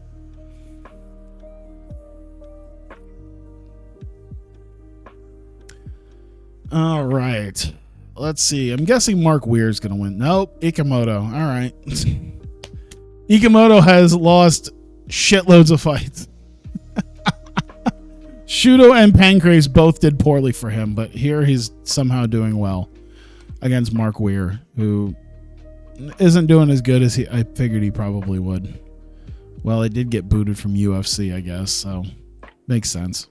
[SPEAKER 1] All right. Let's see. I'm guessing Mark Weir's going to win. Nope. Ikemoto. All right. Ikemoto has lost shitloads of fights. Shudo and Pancrase both did poorly for him, but here he's somehow doing well against Mark Weir, who isn't doing as good as I figured he probably would. Well, it did get booted from UFC, I guess, so makes sense.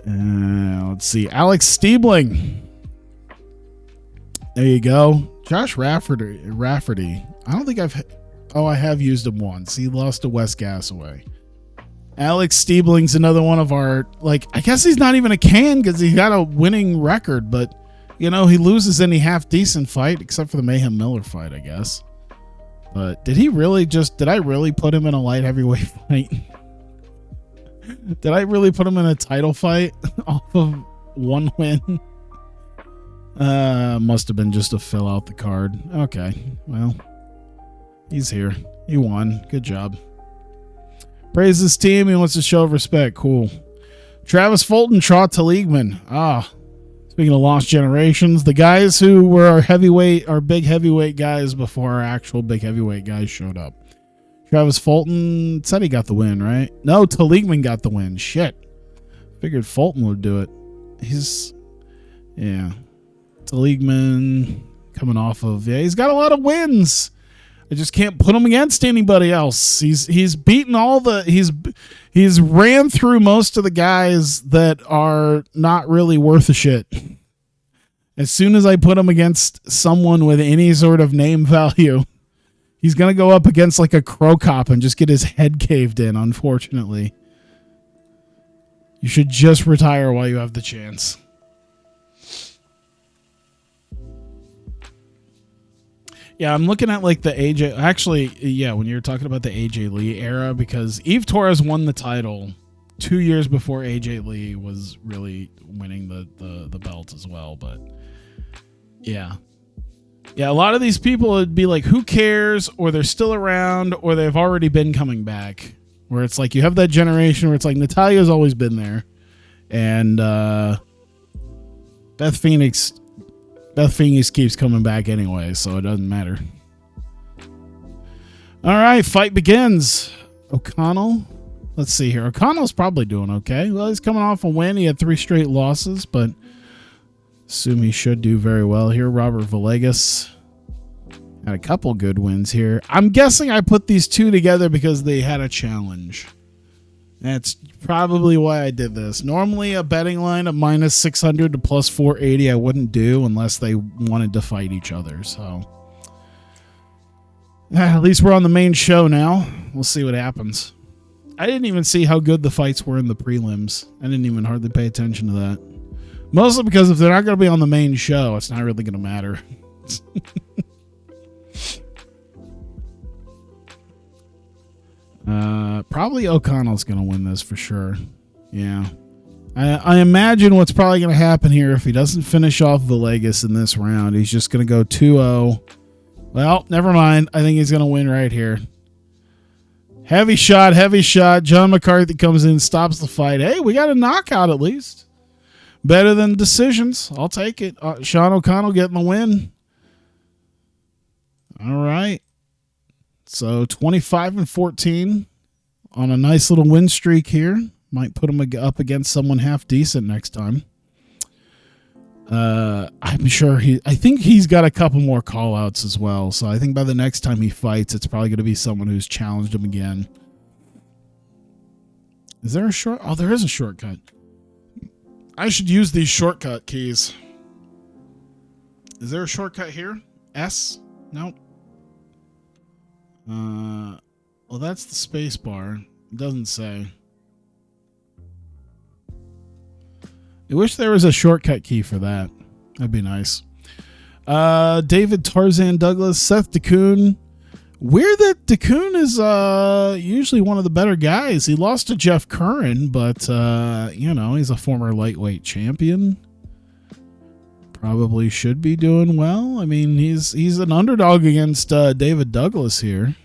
[SPEAKER 1] Let's see. Alex Stiebling. There you go. Josh Rafferty. I don't think I have used him once. He lost to Wes Gasaway. Alex Stiebling's another one of our, like, I guess he's not even a can because he's got a winning record, but, you know, he loses any half-decent fight, except for the Mayhem Miller fight, I guess. But did I really put him in a light heavyweight fight? Did I really put him in a title fight off of one win? Must have been just to fill out the card. Okay, well, he's here. He won. Good job. Praise his team. He wants to show respect. Cool. Travis Fulton, Trot Teligman. Speaking of lost generations, the guys who were our big heavyweight guys before our actual big heavyweight guys showed up. Travis Fulton said he got the win, right? No, Teligman got the win. Shit. Figured Fulton would do it. Teligman coming off of, he's got a lot of wins. I just can't put him against anybody else. He's beaten he's ran through most of the guys that are not really worth a shit. As soon as I put him against someone with any sort of name value, he's going to go up against like a Crow Cop and just get his head caved in, unfortunately. You should just retire while you have the chance. Yeah, I'm looking at like the AJ. Actually, yeah, when you're talking about the AJ Lee era, because Eve Torres won the title 2 years before AJ Lee was really winning the belt as well. But yeah, a lot of these people would be like, who cares? Or they're still around, or they've already been coming back. Where it's like you have that generation where it's like Natalia's always been there, and Beth Phoenix keeps coming back anyway, so it doesn't matter. All right, fight begins. O'Connell. Let's see here. O'Connell's probably doing okay. Well, he's coming off a win. He had 3 straight losses, but assume he should do very well here. Robert Villegas had a couple good wins here. I'm guessing I put these two together because they had a challenge. That's probably why I did this. Normally, a betting line of minus 600 to plus 480 I wouldn't do unless they wanted to fight each other. So, at least we're on the main show now. We'll see what happens. I didn't even see how good the fights were in the prelims. I didn't even hardly pay attention to that. Mostly because if they're not going to be on the main show, it's not really going to matter. Probably O'Connell's going to win this for sure. Yeah. I imagine what's probably going to happen here if he doesn't finish off Villegas in this round. He's just going to go 2-0. Well, never mind. I think he's going to win right here. Heavy shot. John McCarthy comes in, stops the fight. Hey, we got a knockout at least. Better than decisions. I'll take it. Sean O'Connell getting the win. All right. So 25-14 on a nice little win streak here. Might put him up against someone half decent next time. I'm sure I think he's got a couple more call outs as well. So I think by the next time he fights, it's probably going to be someone who's challenged him again. Is there a short? Oh, there is a shortcut. I should use these shortcut keys. Is there a shortcut here? S? Nope. Well, that's the space bar. It doesn't say. I wish there was a shortcut key for that. That'd be nice. David Tarzan Douglas, Seth DeCoon. Weird that DeCoon is usually one of the better guys. He lost to Jeff Curran, but he's a former lightweight champion. Probably should be doing well. I mean, he's an underdog against David Douglas here.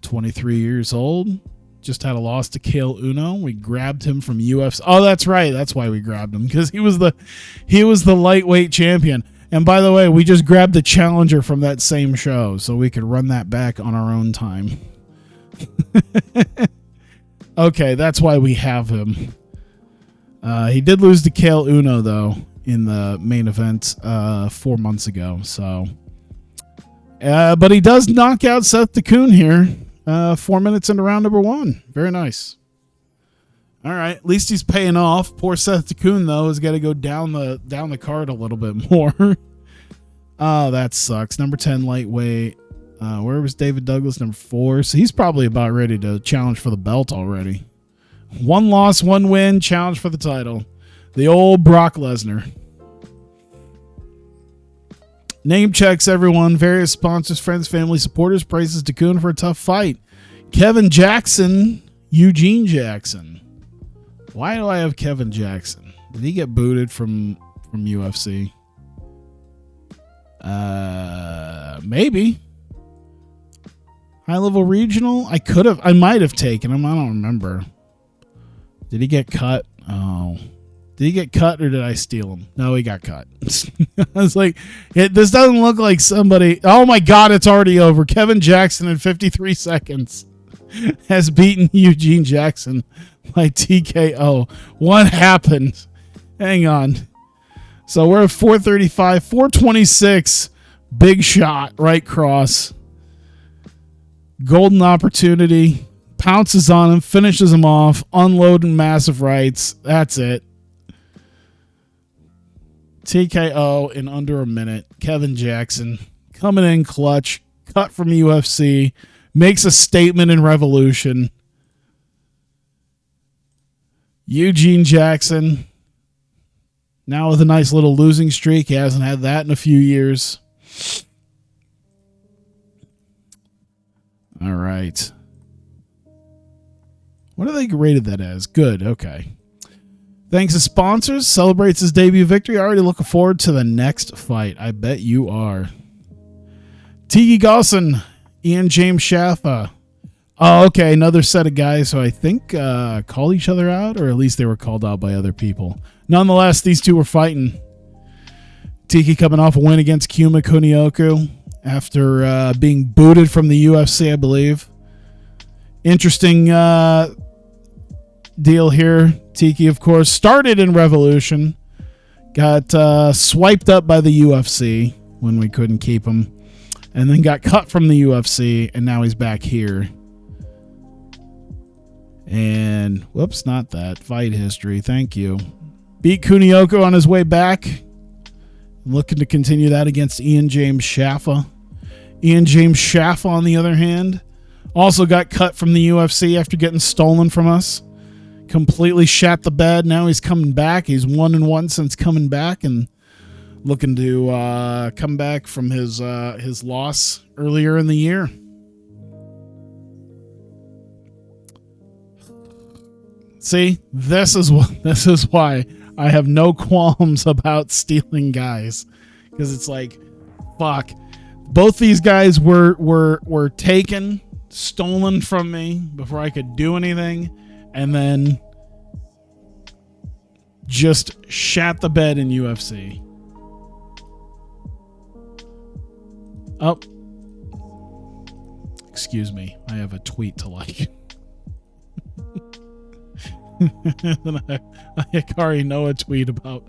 [SPEAKER 1] 23 years old. Just had a loss to Kale Uno. We grabbed him from UFC. Oh, that's right. That's why we grabbed him, because he was the lightweight champion. And by the way, we just grabbed the challenger from that same show, so we could run that back on our own time. Okay, that's why we have him. He did lose to Kale Uno, though, in the main event 4 months ago. So, but he does knock out Seth DeCoon here. 4 minutes into round number 1. Very nice. All right. At least he's paying off. Poor Seth DeCoon, though, has got to go down the card a little bit more. Oh, that sucks. Number 10 lightweight. Where was David Douglas? Number 4. So he's probably about ready to challenge for the belt already. 1 loss, 1 win, challenge for the title. The old Brock Lesnar. Name checks, everyone. Various sponsors, friends, family, supporters. Praises Dakun for a tough fight. Kevin Jackson, Eugene Jackson. Why do I have Kevin Jackson? Did he get booted from UFC? Maybe. High level regional? I might have taken him. I don't remember. Did he get cut? Oh. Did he get cut or did I steal him? No, he got cut. I was like, this doesn't look like somebody. Oh my God, it's already over. Kevin Jackson in 53 seconds has beaten Eugene Jackson by TKO. What happened? Hang on. So we're at 435, 426. Big shot, right cross. Golden opportunity. Pounces on him, finishes him off, unloading massive rights. That's it. TKO in under a minute. Kevin Jackson coming in clutch, cut from UFC, makes a statement in Revolution. Eugene Jackson, now with a nice little losing streak. He hasn't had that in a few years. All right. What are they rated that as? Good, okay. Thanks to sponsors. Celebrates his debut victory. Already looking forward to the next fight. I bet you are. Tiki Gosson, Ian James Shaffa. Oh, okay. Another set of guys who I think called each other out, or at least they were called out by other people. Nonetheless, these two were fighting. Tiki coming off a win against Kuma Kunioku after being booted from the UFC, I believe. Interesting deal here. Tiki, of course, started in Revolution, got swiped up by the UFC when we couldn't keep him, and then got cut from the UFC, and now he's back here. And, whoops, not that. Fight history. Thank you. Beat Kunioku on his way back. Looking to continue that against Ian James Shaffa. Ian James Shaffa, on the other hand, also got cut from the UFC after getting stolen from us. Completely shat the bed. Now he's coming back. He's 1-1 since coming back and looking to come back from his loss earlier in the year. See, this is why I have no qualms about stealing guys, because it's like, fuck, both these guys were taken, stolen from me before I could do anything, and then just shat the bed in UFC. Oh, excuse me, I have a tweet to like. A Hikari Noah tweet about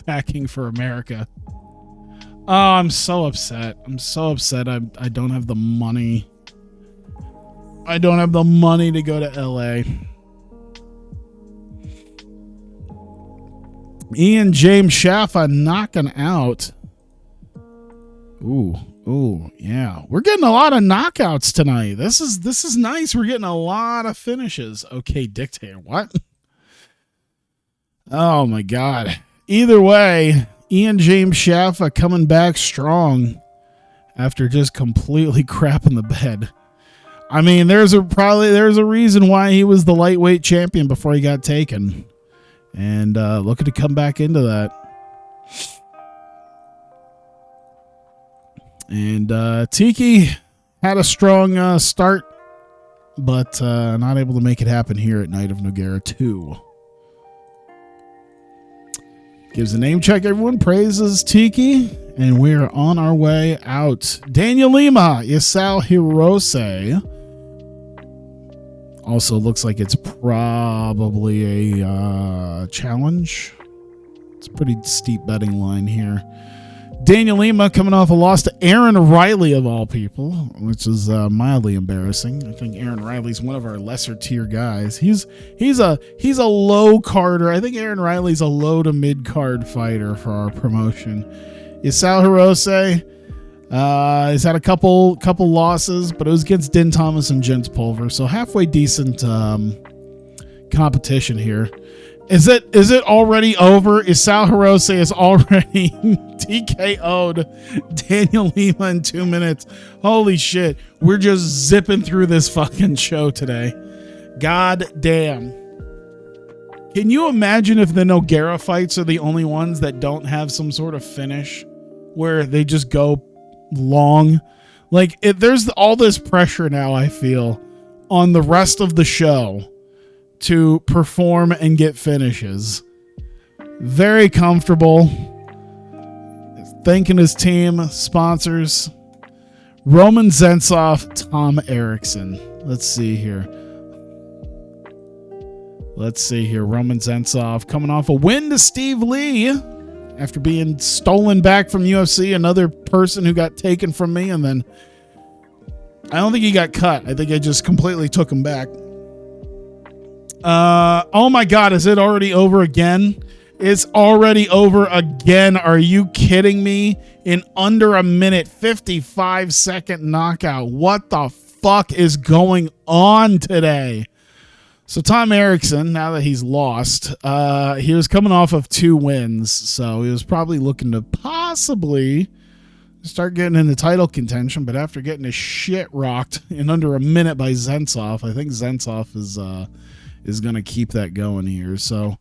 [SPEAKER 1] packing for America. Oh, I'm so upset. I'm so upset. I don't have the money. I don't have the money to go to LA. Ian James Shaffa knocking out. Ooh, yeah. We're getting a lot of knockouts tonight. This is nice. We're getting a lot of finishes. Okay, Dictator. What? Oh my God. Either way, Ian James Shaffa coming back strong after just completely crapping the bed. I mean, there's a reason why he was the lightweight champion before he got taken. And looking to come back into that. And Tiki had a strong start, but not able to make it happen here at Night of Nogueira II. Gives a name check, everyone. Praises Tiki. And we are on our way out. Daniel Lima, Isao Hirose. Also looks like it's probably a challenge. It's a pretty steep betting line here. Daniel Lima coming off a loss to Aaron Riley, of all people, which is mildly embarrassing. I think Aaron Riley's one of our lesser tier guys. He's a low carder. I think Aaron Riley's a low to mid card fighter for our promotion. Isao Hirose, he's had a couple losses, but it was against Din Thomas and Jens Pulver, so halfway decent competition here. Is it already over? Is Sal Hirose is already TKO'd Daniel Lima in 2 minutes? Holy shit. We're just zipping through this fucking show today. God damn. Can you imagine if the Nogueira fights are the only ones that don't have some sort of finish where they just go long? Like, there's all this pressure now, I feel, on the rest of the show to perform and get finishes. Very comfortable. Thanking his team, sponsors. Roman Zensov, Tom Erickson. Let's see here. Roman Zensov coming off a win to Steve Lee after being stolen back from UFC. Another person who got taken from me, and then I don't think he got cut. I think I just completely took him back. Oh my God, is it already over again? It's already over again. Are you kidding me? In under a minute, 55-second knockout. What the fuck is going on today? So Tom Erickson, now that he's lost, he was coming off of 2 wins, so he was probably looking to possibly start getting into title contention, but after getting his shit rocked in under a minute by Zensov, I think Zensov is going to keep that going here. So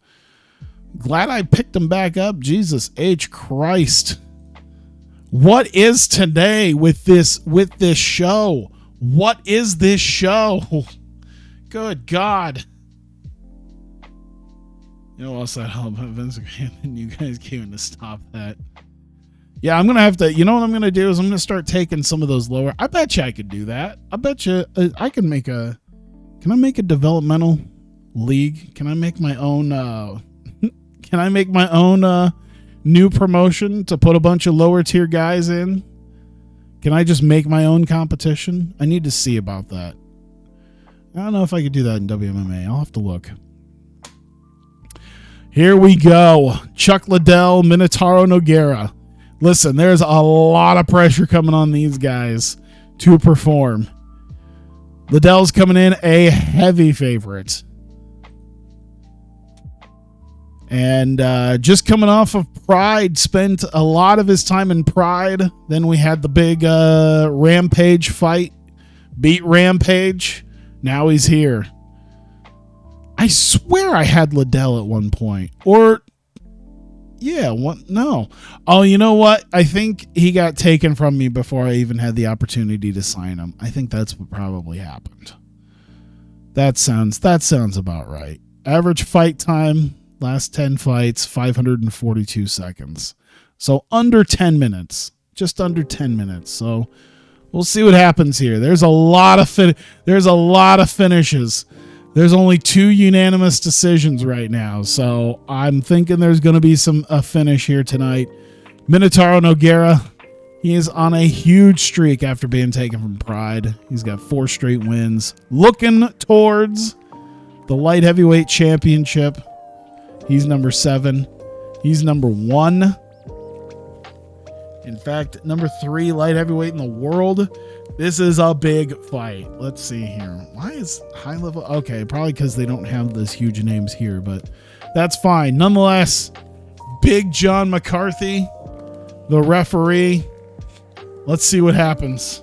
[SPEAKER 1] glad I picked him back up. Jesus H. Christ. What is today with this show? What is this show? Good God. You know what else I hope Vince McMahon, you guys came to stop that. Yeah, I'm going to have to, you know what I'm going to do is I'm going to start taking some of those lower. I bet you I could do that. I bet you I can make can I make a developmental league? Can I make my own, new promotion to put a bunch of lower tier guys in? Can I just make my own competition? I need to see about that. I don't know if I could do that in WMMA. I'll have to look. Here we go. Chuck Liddell, Minotauro Nogueira. Listen, there's a lot of pressure coming on these guys to perform. Liddell's coming in a heavy favorite. And just coming off of Pride, spent a lot of his time in Pride. Then we had the big Rampage fight. Beat Rampage. Now he's here. I swear I had Liddell at one point. Or, yeah, what? No. Oh, you know what? I think he got taken from me before I even had the opportunity to sign him. I think that's what probably happened. That sounds about right. Average fight time, last 10 fights, 542 seconds. So under 10 minutes. Just under 10 minutes. So we'll see what happens here. There's a lot of finishes. There's only 2 unanimous decisions right now, so I'm thinking there's going to be a finish here tonight. Minotauro Nogueira, he is on a huge streak after being taken from Pride. He's got 4 straight wins. Looking towards the light heavyweight championship. He's number 7. He's number 1. In fact, number 3 light heavyweight in the world. This is a big fight. Let's see here. Why is high level? Okay, probably because they don't have these huge names here, but that's fine. Nonetheless, Big John McCarthy, the referee. Let's see what happens.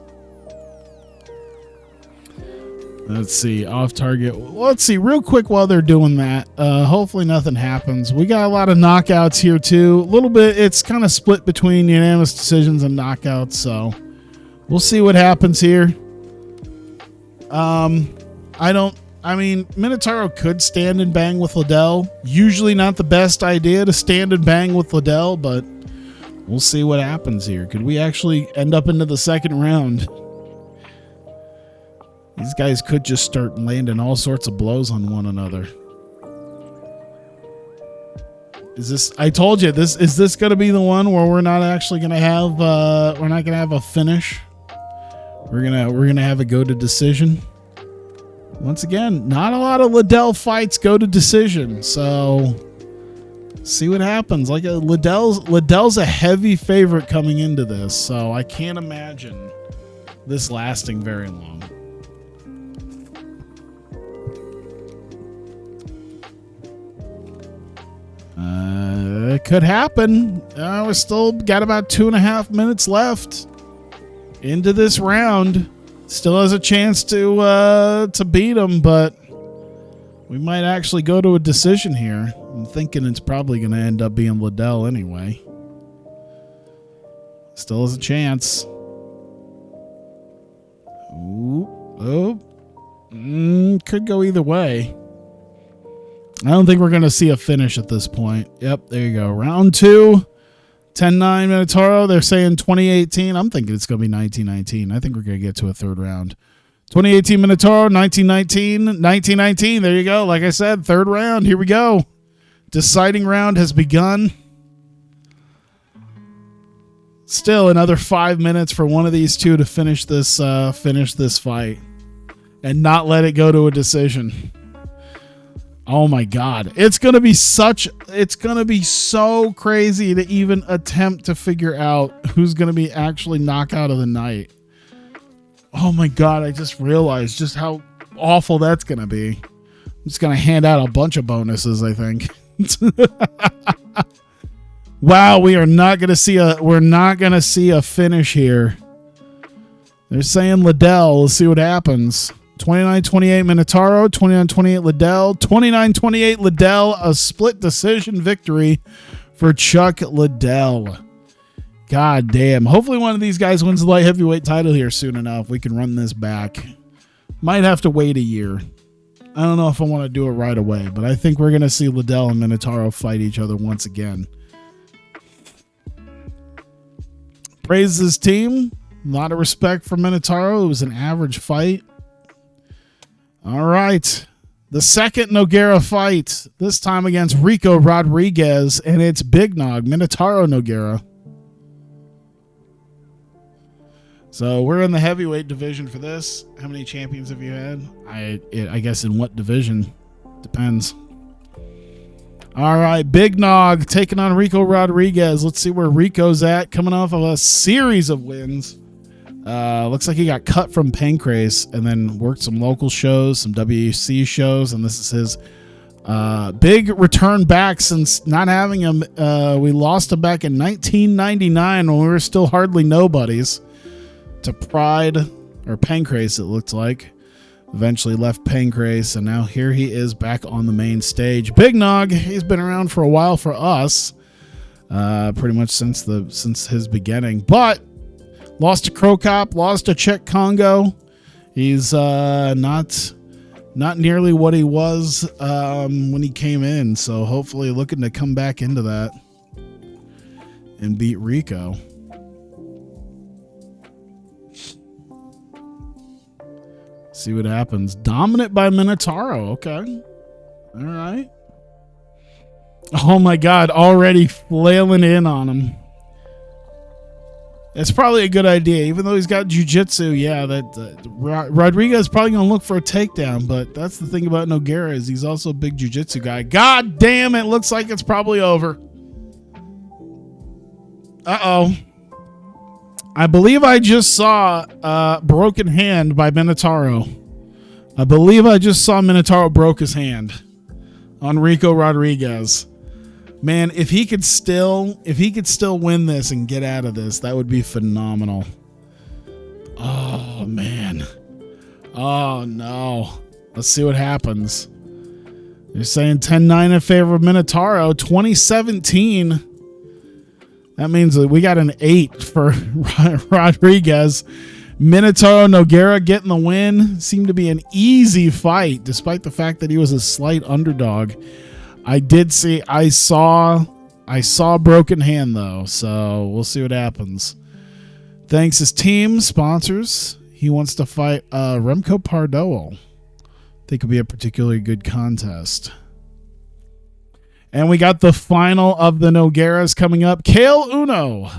[SPEAKER 1] Let's see. Off target. Let's see real quick while they're doing that. Hopefully nothing happens. We got a lot of knockouts here too. A little bit. It's kind of split between unanimous decisions and knockouts, so we'll see what happens here. Minotauro could stand and bang with Liddell. Usually not the best idea to stand and bang with Liddell, but we'll see what happens here. Could we actually end up into the second round? These guys could just start landing all sorts of blows on one another. I told you, is this going to be the one where we're not actually going to have, a finish? We're going to have a go to decision. Once again, not a lot of Liddell fights go to decision. So see what happens. Like Liddell's a heavy favorite coming into this. So I can't imagine this lasting very long. It could happen. We still got about 2.5 minutes left into this round. Still has a chance to beat him, but we might actually go to a decision here. I'm thinking it's probably going to end up being Liddell anyway. Still has a chance. Ooh, oh. Could go either way. I don't think we're going to see a finish at this point. Yep, there you go. Round 2. 10-9 Minotauro. They're saying 2018. I'm thinking it's going to be 1919. I think we're going to get to a third round. 2018 Minotauro, 1919. There you go. Like I said, third round. Here we go. Deciding round has begun. Still another 5 minutes for one of these two to finish this fight and not let it go to a decision. Oh my God. It's going to be so crazy to even attempt to figure out who's going to be actually knockout of the night. Oh my God. I just realized just how awful that's going to be. I'm just going to hand out a bunch of bonuses, I think. Wow, we're not going to see a finish here. They're saying Liddell. Let's see what happens. 29-28 Minotauro, 29-28 Liddell, 29-28 Liddell, a split decision victory for Chuck Liddell. God damn. Hopefully one of these guys wins the light heavyweight title here soon enough. We can run this back. Might have to wait a year. I don't know if I want to do it right away, but I think we're going to see Liddell and Minotauro fight each other once again. Praise his team. A lot of respect for Minotauro. It was an average fight. All right. The second Nogueira fight, this time against Rico Rodriguez, and it's Big Nog, Minotauro Nogueira. So we're in the heavyweight division for this. How many champions have you had? I guess in what division? Depends. All right, Big Nog taking on Rico Rodriguez. Let's see where Rico's at, coming off of a series of wins. Looks like he got cut from Pancrase and then worked some local shows, some WC shows, and this is his big return back since not having him. We lost him back in 1999 when we were still hardly nobodies to Pride or Pancrase, it looked like. Eventually left Pancrase, and now here he is back on the main stage. Big Nog, he's been around for a while for us, pretty much since his beginning, but lost to Krokop, lost to Czech Congo. He's not nearly what he was when he came in, so hopefully looking to come back into that and beat Rico. See what happens. Dominant by Minotauro. Okay. All right. Oh my God. Already flailing in on him. It's probably a good idea. Even though he's got jiu-jitsu, yeah, Rodriguez is probably going to look for a takedown, but that's the thing about Nogueira is he's also a big jiu-jitsu guy. God damn, it looks like it's probably over. Uh-oh. I believe I just saw broken hand by Minotauro. I believe I just saw Minotauro broke his hand on Rico Rodriguez. Man, if he could still win this and get out of this, that would be phenomenal. Oh man. Oh no. Let's see what happens. They're saying 10-9 in favor of Minotauro. 2017. That means that we got an 8 for Rodriguez. Minotauro Nogueira getting the win. Seemed to be an easy fight, despite the fact that he was a slight underdog. I saw broken hand though, so we'll see what happens. Thanks his team sponsors. He wants to fight Remco Pardoel. Think it'll be a particularly good contest. And we got the final of the Nogueiras coming up. Kale Uno,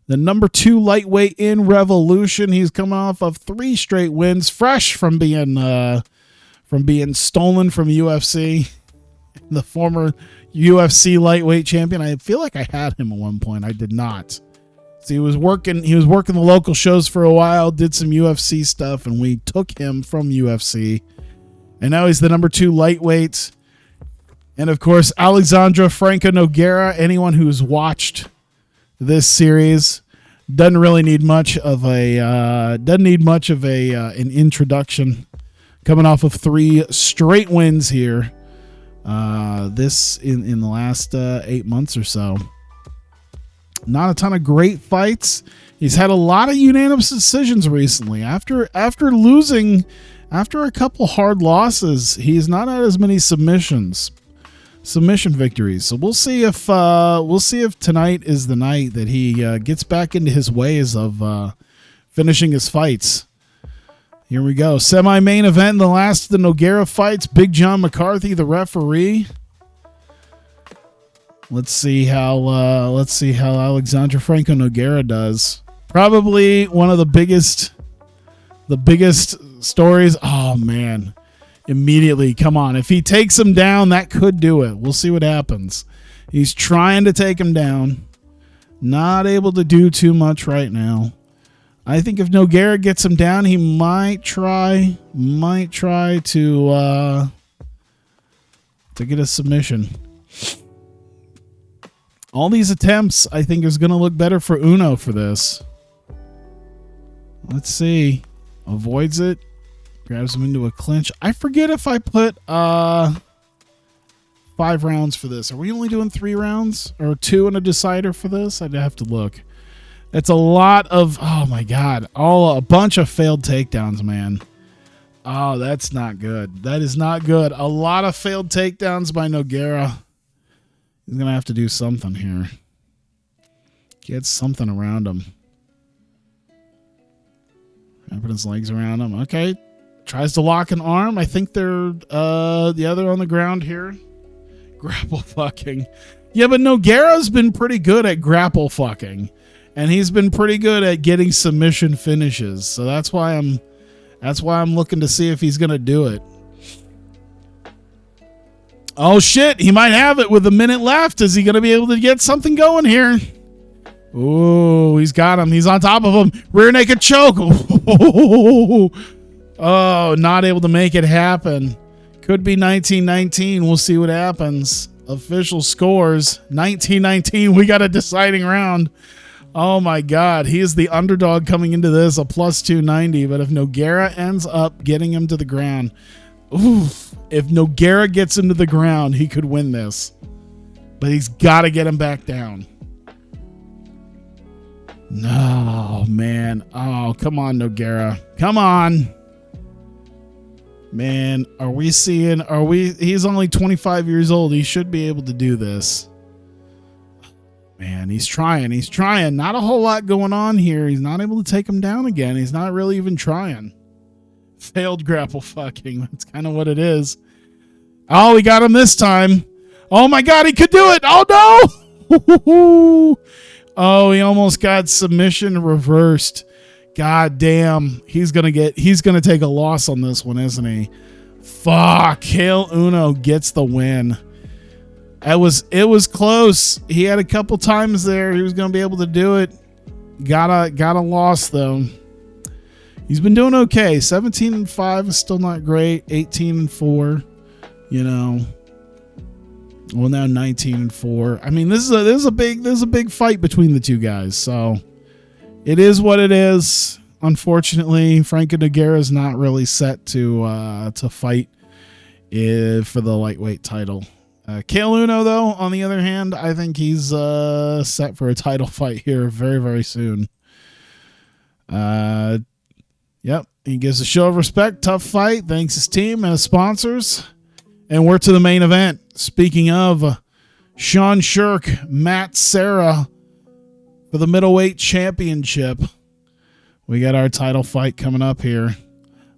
[SPEAKER 1] the number 2 lightweight in Revolution. He's coming off of 3 straight wins, fresh from being stolen from UFC. The former UFC lightweight champion. I feel like I had him at one point. I did not. So he was working the local shows for a while, did some UFC stuff, and we took him from UFC. And now he's the number 2 lightweight. And of course, Alexandra Franco Nogueira. Anyone who's watched this series doesn't really need much of an introduction. Coming off of 3 straight wins here. This in the last 8 months or so. Not a ton of great fights. He's had a lot of unanimous decisions recently. After losing, after a couple hard losses, he's not had as many submission victories. So we'll see if tonight is the night that he gets back into his ways of finishing his fights. Here we go. Semi-main event, the last of the Nogueira fights. Big John McCarthy, the referee. Let's see how Alexandra Franco Nogueira does. Probably one of the biggest stories. Oh man. Immediately, come on. If he takes him down, that could do it. We'll see what happens. He's trying to take him down. Not able to do too much right now. I think if Nogueira gets him down, he might try to get a submission. All these attempts, I think, is going to look better for Uno for this. Let's see. Avoids it. Grabs him into a clinch. I forget if I put 5 rounds for this. Are we only doing 3 rounds? Or 2 and a decider for this? I'd have to look. It's a lot of... Oh, my God. A bunch of failed takedowns, man. Oh, that's not good. That is not good. A lot of failed takedowns by Nogueira. He's going to have to do something here. Get something around him. Wrapping his legs around him. Okay. Tries to lock an arm. I think they're the other on the ground here. Grapple fucking. Yeah, but Nogueira's been pretty good at grapple fucking. And he's been pretty good at getting submission finishes. So that's why I'm looking to see if he's going to do it. Oh, shit. He might have it with a minute left. Is he going to be able to get something going here? Ooh, he's got him. He's on top of him. Rear naked choke. Oh, not able to make it happen. Could be 19-19. We'll see what happens. Official scores. 19-19. We got a deciding round. Oh, my God. He is the underdog coming into this, a plus 290. But if Nogueira ends up getting him to the ground... Oof. If Nogueira gets him to the ground, he could win this. But he's got to get him back down. No, man. Oh, come on, Nogueira. Come on. Man, he's only 25 years old. He should be able to do this. Man, he's trying. Not a whole lot going on here. He's not able to take him down again. He's not really even trying. Failed grapple fucking. That's kind of what it is. Oh, he got him this time. Oh my God, he could do it. Oh no. Oh, he almost got submission reversed. God damn. He's going to take a loss on this one, isn't he? Fuck. Kale Uno gets the win. It was close. He had a couple times there. He was going to be able to do it. Got a loss though. He's been doing okay. 17-5 is still not great. 18-4, you know. Well, now 19-4. I mean, this is a big fight between the two guys. So it is what it is. Unfortunately, Franco Nogueira is not really set to fight for the lightweight title. Kale Uno, though, on the other hand, I think he's set for a title fight here very, very soon. Yep, he gives a show of respect. Tough fight. Thanks his team and his sponsors. And we're to the main event. Speaking of Sean Shirk, Matt Serra for the middleweight championship. We got our title fight coming up here.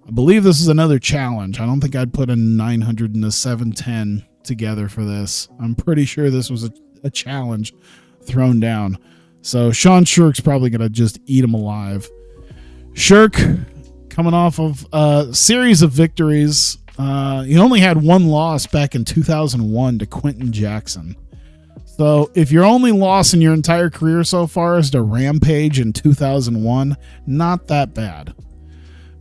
[SPEAKER 1] I believe this is another challenge. I don't think I'd put a 900 and a 710 together for this. I'm pretty sure this was a challenge thrown down. So Sean Shirk's probably going to just eat him alive. Shirk coming off of a series of victories. He only had one loss back in 2001 to Quentin Jackson. So if your only loss in your entire career so far is to Rampage in 2001, not that bad.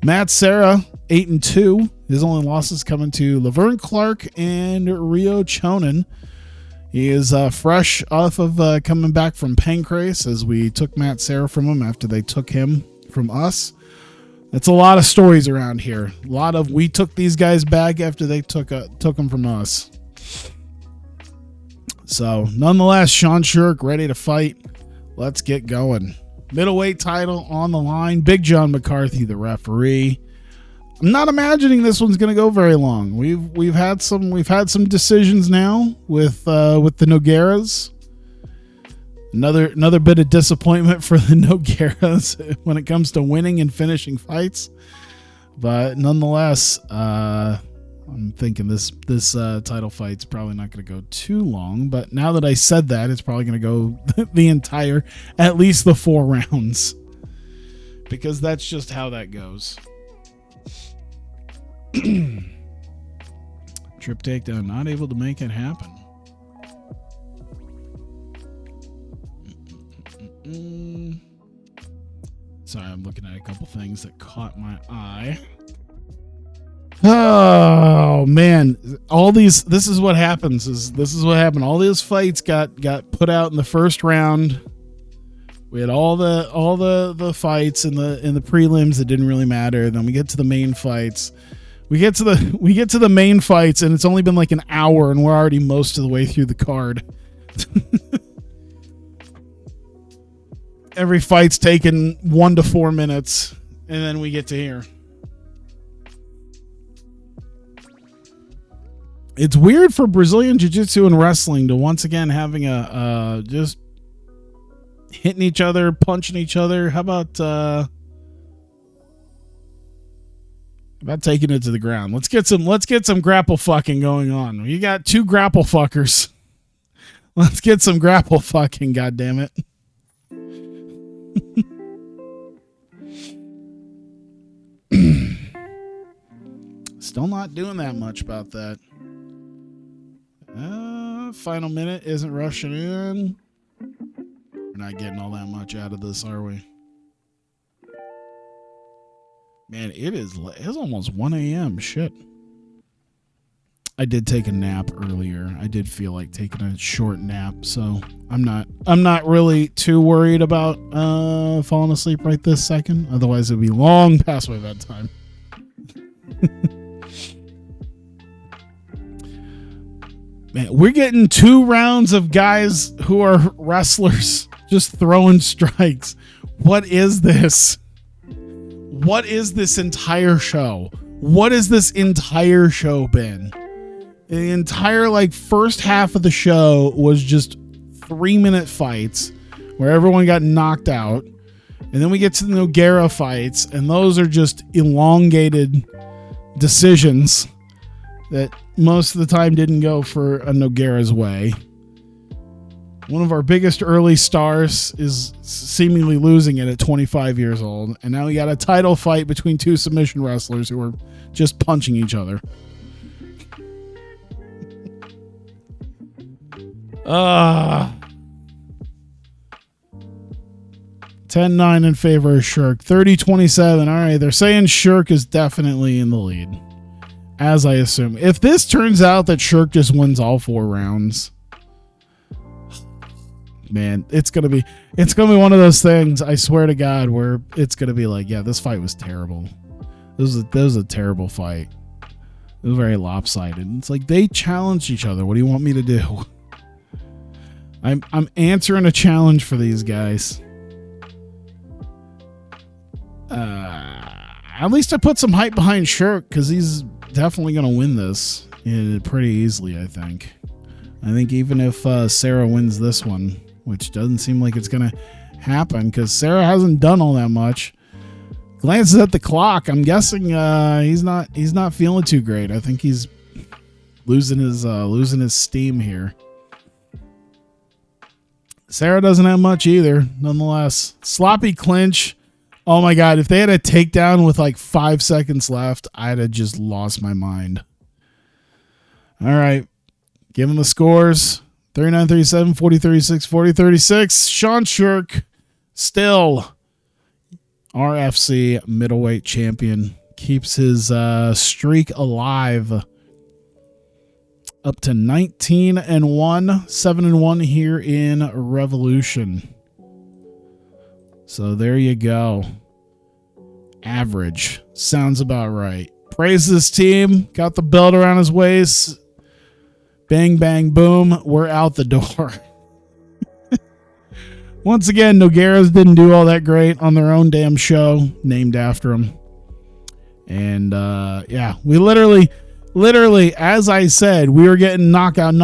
[SPEAKER 1] Matt Serra, 8-2. His only losses coming to Laverne Clark and Rio Chonin. He is fresh off of coming back from pancreas, as we took Matt Serra from him after they took him from us. That's a lot of stories around here. A lot of we took these guys back after they took them from us. So, nonetheless, Sean Shirk ready to fight. Let's get going. Middleweight title on the line. Big John McCarthy, the referee. I'm not imagining this one's going to go very long. We've had some decisions now with the Nogueiras. Another bit of disappointment for the Nogueiras when it comes to winning and finishing fights, but nonetheless, I'm thinking this title fight's probably not going to go too long. But now that I said that, it's probably going to go the entire, at least the 4 rounds, because that's just how that goes. Trip takedown, not able to make it happen. Sorry, I'm looking at a couple things that caught my eye. Oh man, this is what happens. This is what happened. All these fights got put out in the first round. We had all the fights in the prelims that didn't really matter. Then we get to the main fights. We get to the main fights, and it's only been like an hour, and we're already most of the way through the card. Every fight's taken 1 to 4 minutes, and then we get to here. It's weird for Brazilian Jiu-Jitsu and wrestling to once again having a just hitting each other, punching each other. How about taking it to the ground? Let's get some grapple fucking going on. You got 2 grapple fuckers. Let's get some grapple fucking, goddammit. Still not doing that much about that. Final minute isn't rushing in. We're not getting all that much out of this, are we? Man, it's almost 1 a.m. Shit. I did take a nap earlier. I did feel like taking a short nap, so I'm not really too worried about falling asleep right this second. Otherwise, it'd be long past my bedtime. Man, we're getting 2 rounds of guys who are wrestlers just throwing strikes. What is this? What is this entire show? What has this entire show been? The entire first half of the show was just 3-minute fights where everyone got knocked out. And then we get to the Nogueira fights, and those are just elongated decisions that most of the time didn't go for a Nogueira's way. One of our biggest early stars is seemingly losing it at 25 years old. And now we got a title fight between 2 submission wrestlers who are just punching each other. 10-9 in favor of Shirk. 30-27. All right, they're saying Shirk is definitely in the lead, as I assume. If this turns out that Shirk just wins all 4 rounds, man, it's gonna be one of those things, I swear to God, where it's gonna be like, yeah, this fight was terrible. This was a terrible fight. It was very lopsided. It's like they challenged each other. What do you want me to do? I'm answering a challenge for these guys. At least I put some hype behind Shirk, because he's definitely going to win this pretty easily, I think. I think even if Sarah wins this one, which doesn't seem like it's going to happen, because Sarah hasn't done all that much. Glances at the clock. I'm guessing he's not feeling too great. I think he's losing his steam here. Sarah doesn't have much either, nonetheless. Sloppy clinch. Oh my God, if they had a takedown with 5 seconds left, I'd have just lost my mind. All right. Give them the scores. 39-37, 40-36, 40-36. Sean Shirk, still RFC middleweight champion. keeps his streak alive. Up to 19-1, 7-1 here in Revolution. So there you go. Average. Sounds about right. Praise this team. Got the belt around his waist. Bang, bang, boom. We're out the door. Once again, Nogueira's didn't do all that great on their own damn show, named after him. And, yeah, we literally, as I said, we were getting knockout. And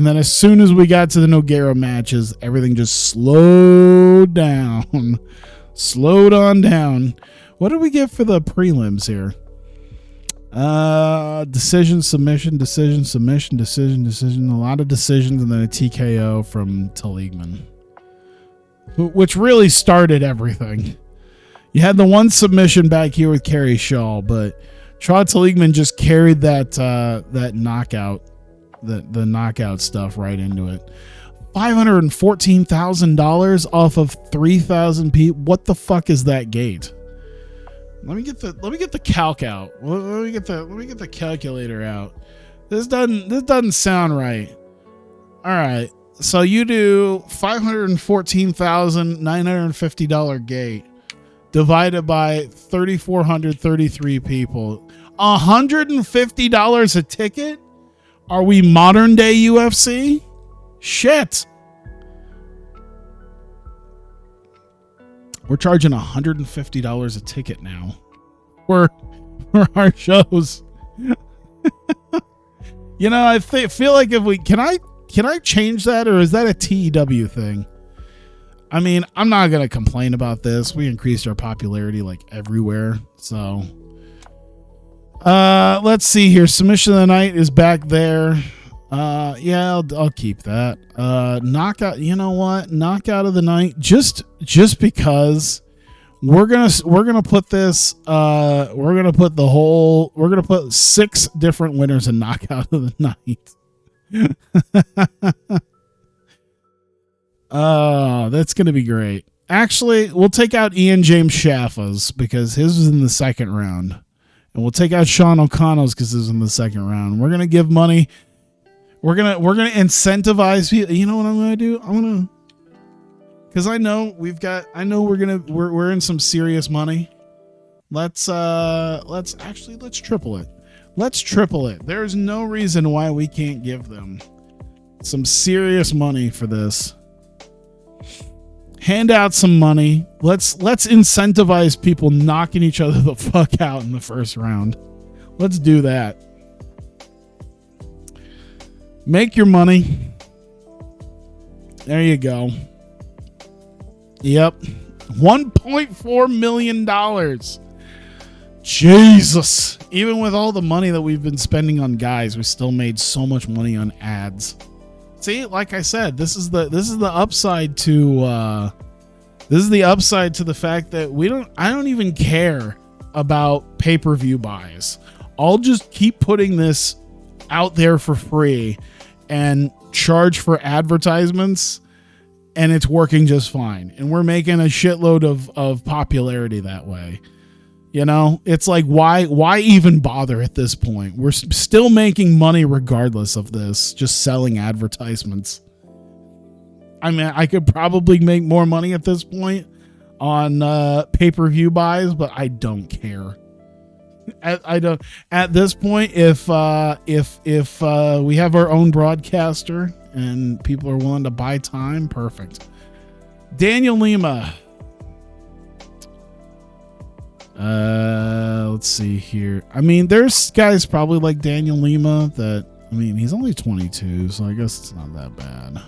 [SPEAKER 1] then as soon as we got to the Nogueira matches, everything just slowed down. Slowed on down. What did we get for the prelims here? Decision, submission, decision, submission, decision. A lot of decisions, and then a TKO from Teligman, which really started everything. You had the one submission back here with Kerry Shaw, but Shaw Teligman just carried that knockout, the knockout stuff right into it. $514,000 off of 3,000 people. What the fuck is that gate? Let me get the calc out. Let me get the calculator out. This doesn't sound right. All right. So you do $514,950 gate divided by 3,433 people. $150 a ticket? Are we modern day UFC? Shit. We're charging $150 a ticket now for our shows. You know, I feel like if we can I change that, or is that a TEW thing? I mean, I'm not gonna complain about this. We increased our popularity like everywhere. So let's see here. Submission of the night is back there. Yeah, I'll keep that. Knockout. You know what? Knockout of the night. Just because we're gonna put this. We're gonna put 6 different winners in knockout of the night. Oh, that's gonna be great. Actually, we'll take out Ian James Shaffa's because his was in the second round, and we'll take out Sean O'Connell's because his was in the second round. We're gonna give money. We're gonna incentivize people. You know what I'm gonna do? Because I know we're in some serious money. Let's triple it. Let's triple it. There's no reason why we can't give them some serious money for this. Hand out some money. Let's incentivize people knocking each other the fuck out in the first round. Let's do that. Make your money. There you go. Yep. $1.4 million. Jesus. Even with all the money that we've been spending on guys, we still made so much money on ads. See, like I said, this is the upside to the fact that I don't even care about pay-per-view buys. I'll just keep putting this out there for free and charge for advertisements, and it's working just fine. And we're making a shitload of popularity that way. You know, it's like, why even bother at this point? We're still making money regardless of this, just selling advertisements. I mean, I could probably make more money at this point on pay-per-view buys, but I don't care. I don't. At this point, if we have our own broadcaster and people are willing to buy time, perfect. Daniel Lima. Let's see here. I mean, there's guys probably like Daniel Lima that, I mean, he's only 22, so I guess it's not that bad.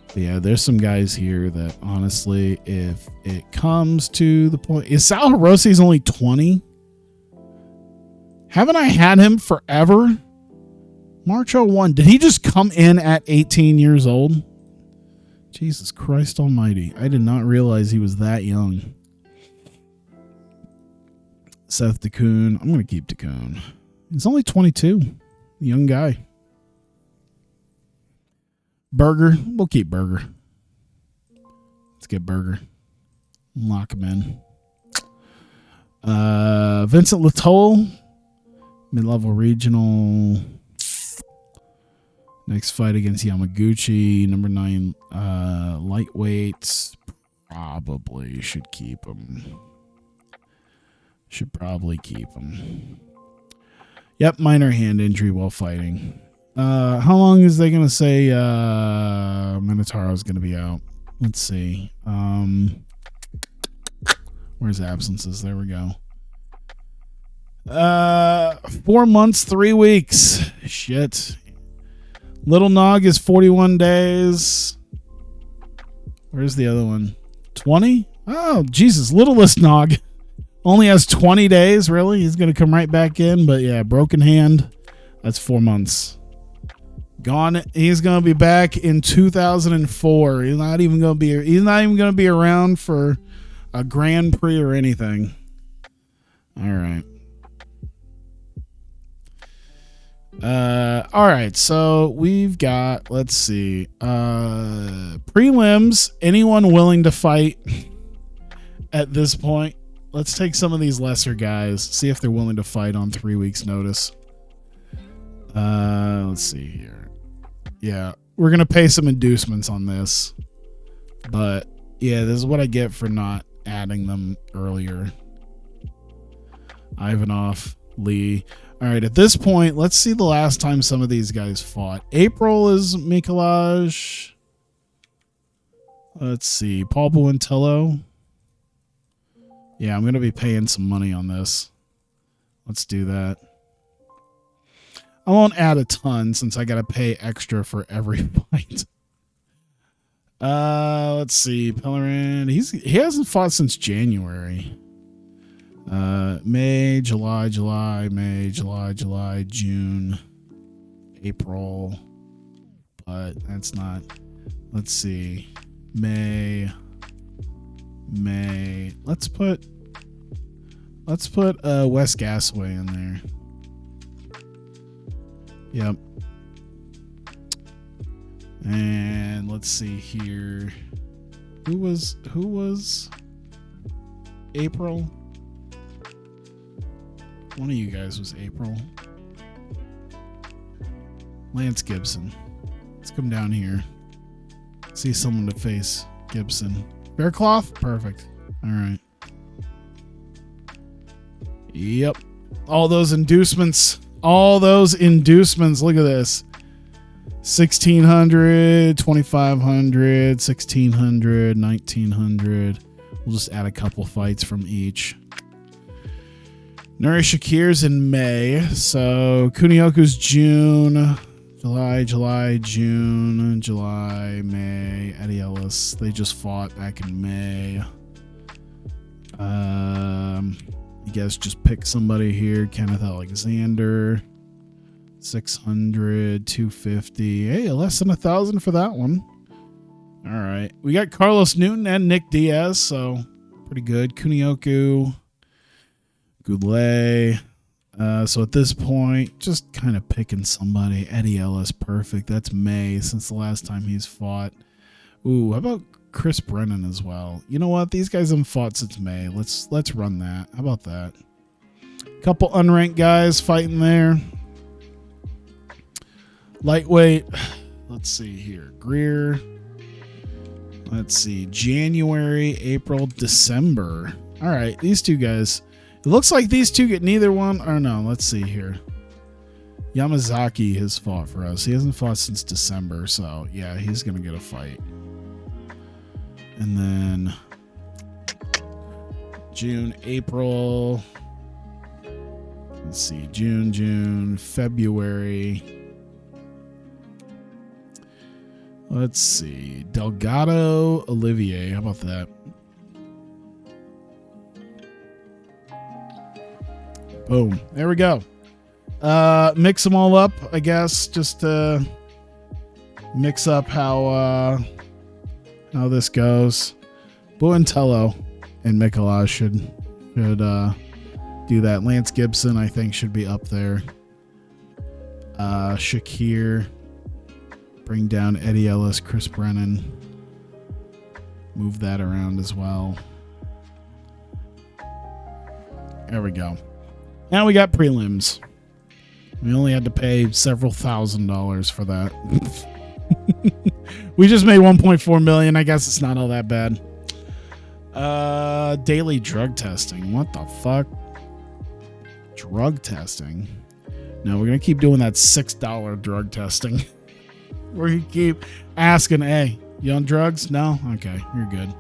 [SPEAKER 1] But yeah, there's some guys here that honestly, if it comes to the point, is Sal Rossi only 20? Haven't I had him forever? March 01. Did he just come in at 18 years old? Jesus Christ almighty. I did not realize he was that young. Seth DeCoon. I'm going to keep DeCoon. He's only 22. Young guy. Burger. We'll keep Burger. Let's get Burger. Lock him in. Vincent Latoll, mid-level regional. Next fight against Yamaguchi, number 9, lightweights. Probably should keep him. Should probably keep him. Yep, minor hand injury while fighting. How long is they going to say Minotaro's going to be out? Let's see. Where's absences? There we go. 4 months, 3 weeks. Shit. Little Nog is 41 days. Where's the other one? 20? Oh, Jesus. Littlest Nog only has 20 days. Really? He's going to come right back in. But yeah, broken hand. That's 4 months. Gone. He's going to be back in 2004. He's not even going to be around for a Grand Prix or anything. All right. All right, so we've got, let's see, prelims. Anyone willing to fight at this point? Let's take some of these lesser guys, see if they're willing to fight on 3 weeks' notice. Let's see here. Yeah, we're gonna pay some inducements on this, but yeah, this is what I get for not adding them earlier. Ivanov, Lee. All right, at this point, let's see the last time some of these guys fought. April is Mikolaj. Let's see, Paul Buentello. Yeah, I'm going to be paying some money on this. Let's do that. I won't add a ton since I got to pay extra for every fight. Let's see, Pellerin. He hasn't fought since January. May, July, May, July, June, April, but that's not, let's see, May, let's put Wes Gasaway in there. Yep. And let's see here. Who was April? One of you guys was April. Lance Gibson. Let's come down here. See someone to face Gibson. Bearcloth? Perfect. All right. Yep. All those inducements. Look at this. 1,600, 2,500, 1,600, 1,900. We'll just add a couple fights from each. Nuri Shakir's in May, so Kunioku's June, July, June, July, May. Eddie Ellis, they just fought back in May. You guys just pick somebody here. Kenneth Alexander, 600, 250. Hey, less than 1,000 for that one. All right, we got Carlos Newton and Nick Diaz, so pretty good. Kunioku. Goulet. So at this point, just kind of picking somebody. Eddie Ellis, perfect. That's May since the last time he's fought. Ooh, how about Chris Brennan as well? You know what? These guys haven't fought since May. Let's run that. How about that? Couple unranked guys fighting there. Lightweight. Let's see here. Greer. Let's see. January, April, December. All right, these two guys. It looks like these two get neither one. Or no, let's see here. Yamazaki has fought for us. He hasn't fought since December, so yeah, he's going to get a fight. And then June, April. Let's see. June, February. Let's see. Delgado, Olivier. How about that? Boom. There we go. Mix them all up, I guess. Just to mix up how this goes. Buentello and Mikolaj should do that. Lance Gibson, I think, should be up there. Shakir. Bring down Eddie Ellis, Chris Brennan. Move that around as well. There we go. Now we got prelims. We only had to pay several $1,000s for that. We just made 1.4 million. I guess it's not all that bad. Daily drug testing. What the fuck? Drug testing. No, we're gonna keep doing that $6 drug testing. Where you keep asking, hey, you on drugs? No? Okay, you're good.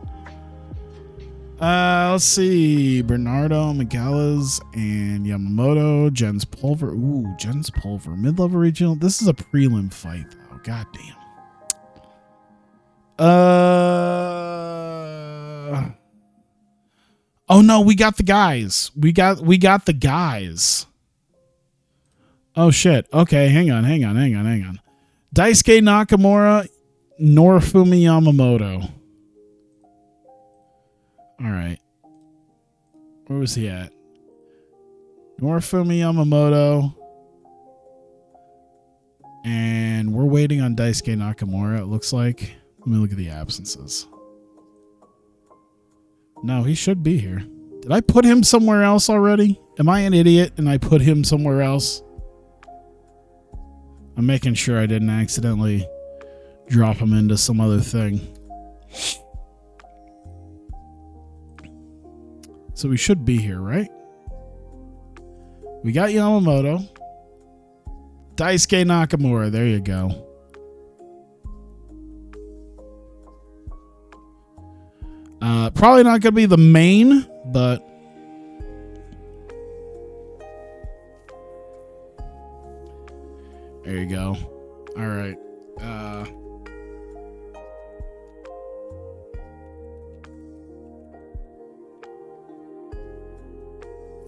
[SPEAKER 1] Let's see. Bernardo, Miguelas, and Yamamoto. Jens Pulver. Ooh, Jens Pulver. Mid-level regional. This is a prelim fight, though. God damn. Oh no, we got the guys. We got the guys. Oh shit. Okay, hang on. Daisuke Nakamura, Norifumi Yamamoto. All right. Where was he at? Norifumi Yamamoto. And we're waiting on Daisuke Nakamura, it looks like. Let me look at the absences. No, he should be here. Did I put him somewhere else already? Am I an idiot and I put him somewhere else? I'm making sure I didn't accidentally drop him into some other thing. So we should be here, right? We got Yamamoto. Daisuke Nakamura. There you go. Probably not going to be the main, but there you go. All right.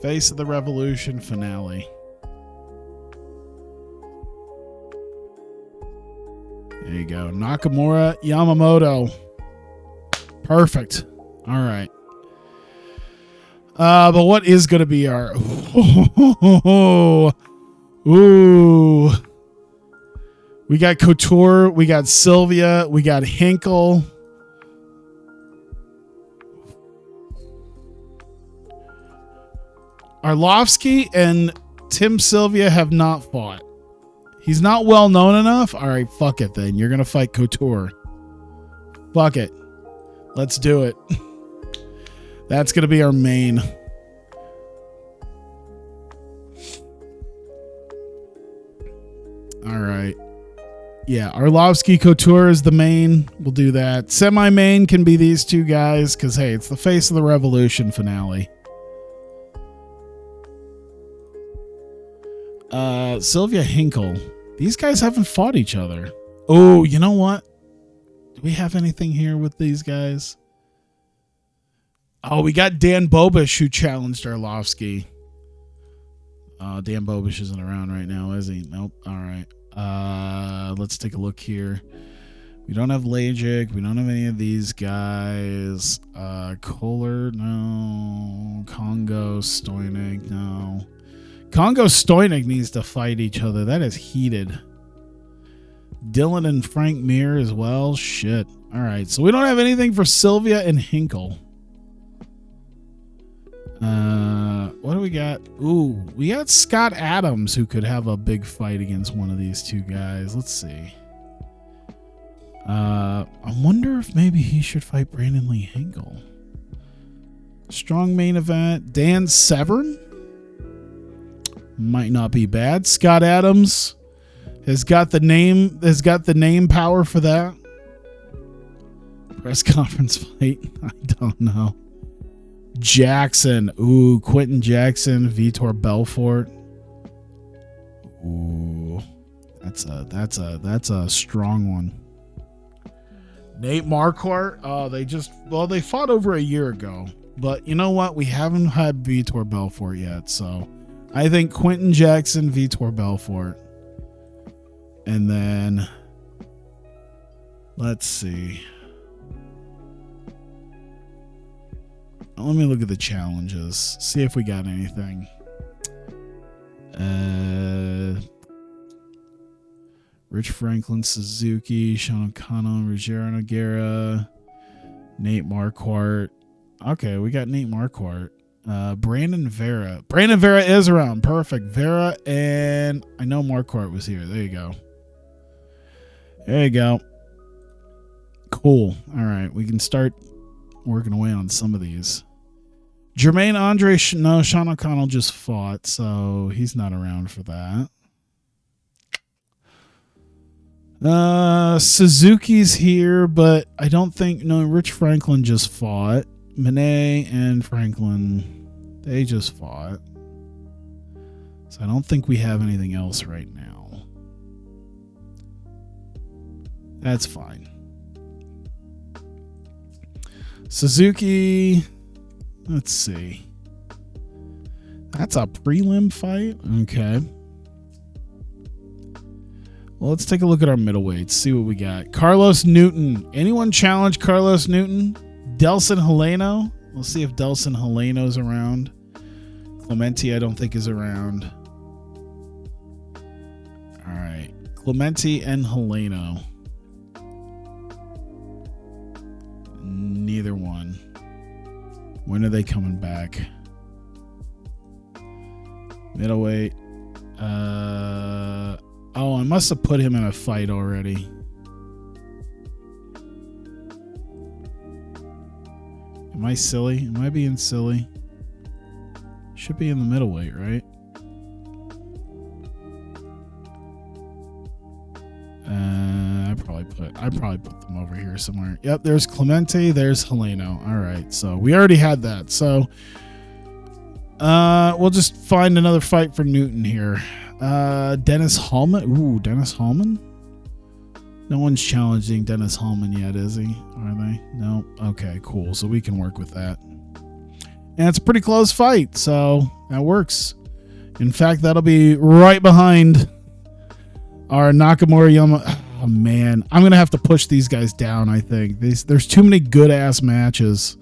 [SPEAKER 1] Face of the Revolution finale. There you go. Nakamura, Yamamoto. Perfect. All right. But what is going to be our... Ooh. We got Couture. We got Sylvia. We got Hinkle. Arlovsky and Tim Sylvia have not fought. He's not well known enough. All right, fuck it then. You're going to fight Couture. Fuck it. Let's do it. That's going to be our main. All right. Yeah, Arlovsky Couture is the main. We'll do that. Semi-main can be these two guys because, hey, it's the Face of the Revolution finale. Sylvia Hinkle. These guys haven't fought each other. Oh, you know what? Do we have anything here with these guys? Oh, we got Dan Bobish who challenged Arlovsky. Dan Bobish isn't around right now, is he? Nope. All right. Let's take a look here. We don't have Lajic. We don't have any of these guys. Kohler, no. Congo, Stoinig, no. Congo Stoinig needs to fight each other. That is heated. Dylan and Frank Mir as well. Shit. All right. So we don't have anything for Sylvia and Hinkle. What do we got? Ooh, we got Scott Adams who could have a big fight against one of these two guys. Let's see. I wonder if maybe he should fight Brandon Lee Hinkle. Strong main event. Dan Severn might not be bad. Scott Adams has got the name power for that. Press conference fight. I don't know. Jackson. Ooh, Quentin Jackson, Vitor Belfort. Ooh. That's a strong one. Nate Marquardt. Oh, they fought over a year ago. But you know what? We haven't had Vitor Belfort yet, so I think Quentin Jackson, Vitor Belfort. And then let's see. Let me look at the challenges. See if we got anything. Rich Franklin, Suzuki, Sean O'Connell, Ruggiero Nogueira, Nate Marquardt. Okay, we got Nate Marquardt. Brandon Vera. Brandon Vera is around. Perfect. Vera, and I know Marquardt was here. There you go. There you go. Cool. All right. We can start working away on some of these. Jermaine Andre, no, Sean O'Connell just fought, so he's not around for that. Suzuki's here, but I don't think, no, Rich Franklin just fought. Monet and Franklin, they just fought. So I don't think we have anything else right now. That's fine. Suzuki, let's see. That's a prelim fight? Okay. Well, let's take a look at our middleweights, see what we got. Carlos Newton. Anyone challenge Carlos Newton? Delson Heleno. We'll see if Delson Heleno's around. Clemente, I don't think, is around. All right. Clemente and Heleno. Neither one. When are they coming back? Middleweight. Oh, I must have put him in a fight already. Am I silly? Am I being silly? Should be in the middleweight, right? I probably put them over here somewhere. Yep, there's Clemente, there's Heleno. All right, so we already had that. So we'll just find another fight for Newton here. Dennis Hallman. Ooh, Dennis Hallman? No one's challenging Dennis Hallman yet, is he? Are they? No? Okay, cool. So we can work with that. And it's a pretty close fight, so that works. In fact, that'll be right behind our Nakamura Yama. Oh, man. I'm going to have to push these guys down, I think. There's too many good-ass matches.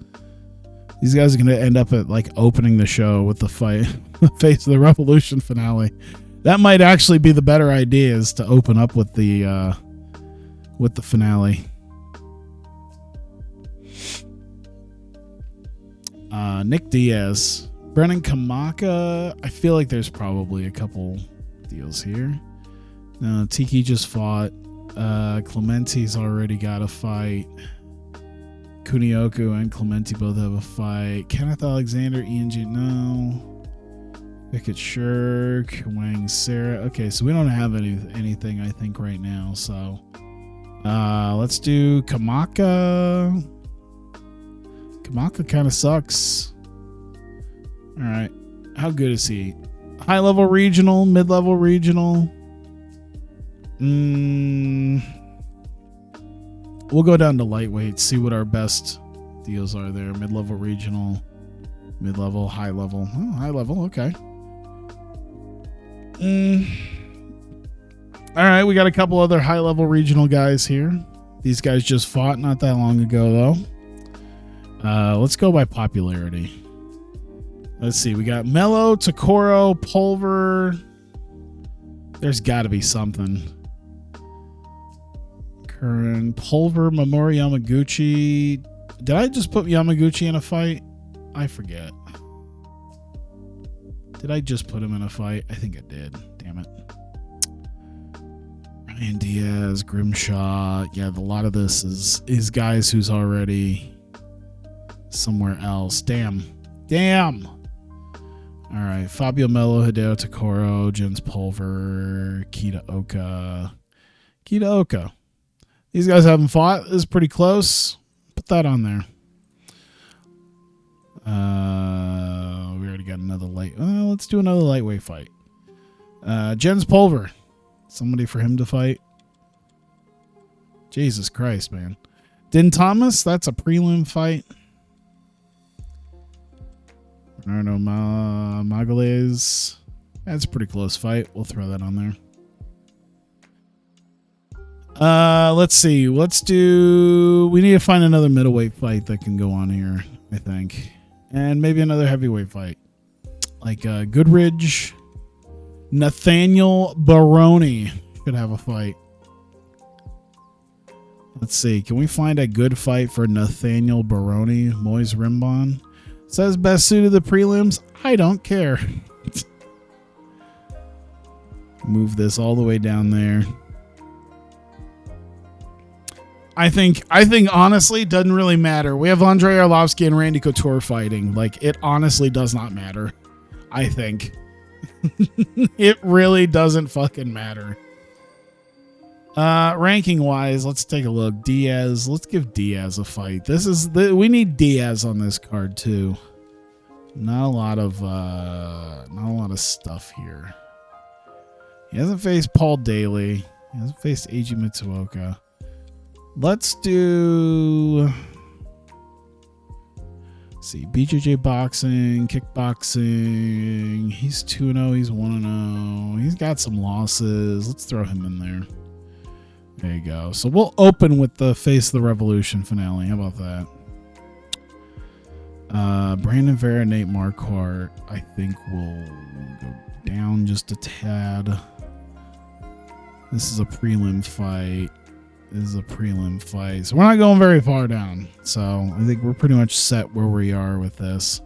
[SPEAKER 1] These guys are going to end up at, like, opening the show with the fight. The Face of the Revolution finale. That might actually be the better idea, is to open up with the finale. Nick Diaz. Brennan Kamaka. I feel like there's probably a couple deals here. No, Tiki just fought. Clemente's already got a fight. Kunioku and Clemente both have a fight. Kenneth Alexander, Ian G. No. Pickett Shirk, Wang Sarah. Okay, so we don't have anything, I think, right now. So let's do Kamaka. Kamaka kind of sucks. All right. How good is he? High-level regional, mid-level regional. We'll go down to lightweight, see what our best deals are there. Mid-level regional, mid-level, high-level. Oh, high-level, okay. All right, we got a couple other high-level regional guys here. These guys just fought not that long ago, though. Let's go by popularity. Let's see. We got Mello, Takoro, Pulver. There's got to be something. Curran, Pulver, Mamoru Yamaguchi. Did I just put Yamaguchi in a fight? I forget. Did I just put him in a fight? I think I did. Damn it. Ryan Diaz, Grimshaw. Yeah, a lot of this is guys who's already somewhere else. Damn. All right. Fabio Melo, Hideo Takoro, Jens Pulver, Kita Oka. These guys haven't fought. This is pretty close. Put that on there. We already got another light. Let's do another lightweight fight. Jens Pulver. Somebody for him to fight. Jesus Christ, man. Din Thomas. That's a prelim fight. Bernardo Magalhaes. That's a pretty close fight. We'll throw that on there. Let's see. We need to find another middleweight fight that can go on here, I think. And maybe another heavyweight fight. Like Goodridge. Nathaniel Baroni should have a fight. Let's see. Can we find a good fight for Nathaniel Baroni? Moise Rimbon. Says best suit of the prelims. I don't care. Move this all the way down there. I think honestly, it doesn't really matter. We have Andrei Arlovsky and Randy Couture fighting. Like, it honestly does not matter. I think. It really doesn't fucking matter. Ranking wise, let's take a look. Diaz, let's give Diaz a fight. We need Diaz on this card too. Not a lot of stuff here. He hasn't faced Paul Daly. He hasn't faced Eiji Mitsuoka. Let's do... Let's see, BJJ boxing, kickboxing. He's 2-0. He's 1-0. He's got some losses. Let's throw him in there. There you go. So we'll open with the Face of the Revolution finale. How about that? Brandon Vera, Nate Marquardt, I think will go down just a tad. This is a prelim fight. So we're not going very far down. So I think we're pretty much set where we are with this.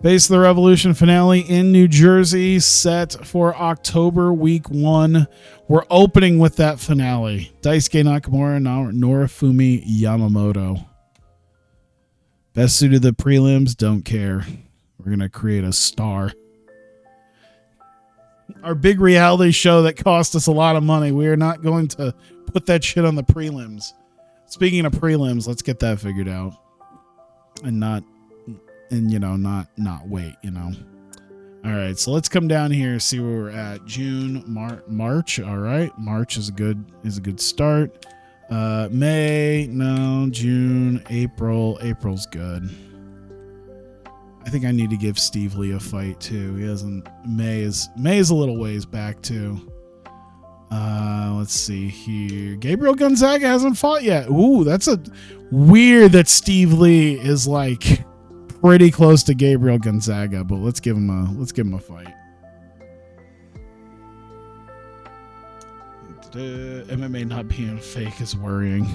[SPEAKER 1] Face of the Revolution finale in New Jersey, set for October week 1. We're opening with that finale. Daisuke Nakamura, Norifumi Yamamoto. Best suit of the prelims, don't care. We're going to create a star. Our big reality show that cost us a lot of money. We are not going to put that shit on the prelims. Speaking of prelims, let's get that figured out. Not wait, All right, so let's come down here, see where we're at. June, March. All right, March is a good start. May, no. June, April. April's good. I think I need to give Steve Lee a fight too. He hasn't. May is a little ways back too. Let's see here. Gabriel Gonzaga hasn't fought yet. Ooh, that's a weird that Steve Lee is like pretty close to Gabriel Gonzaga, but let's give him a fight. MMA not being fake is worrying.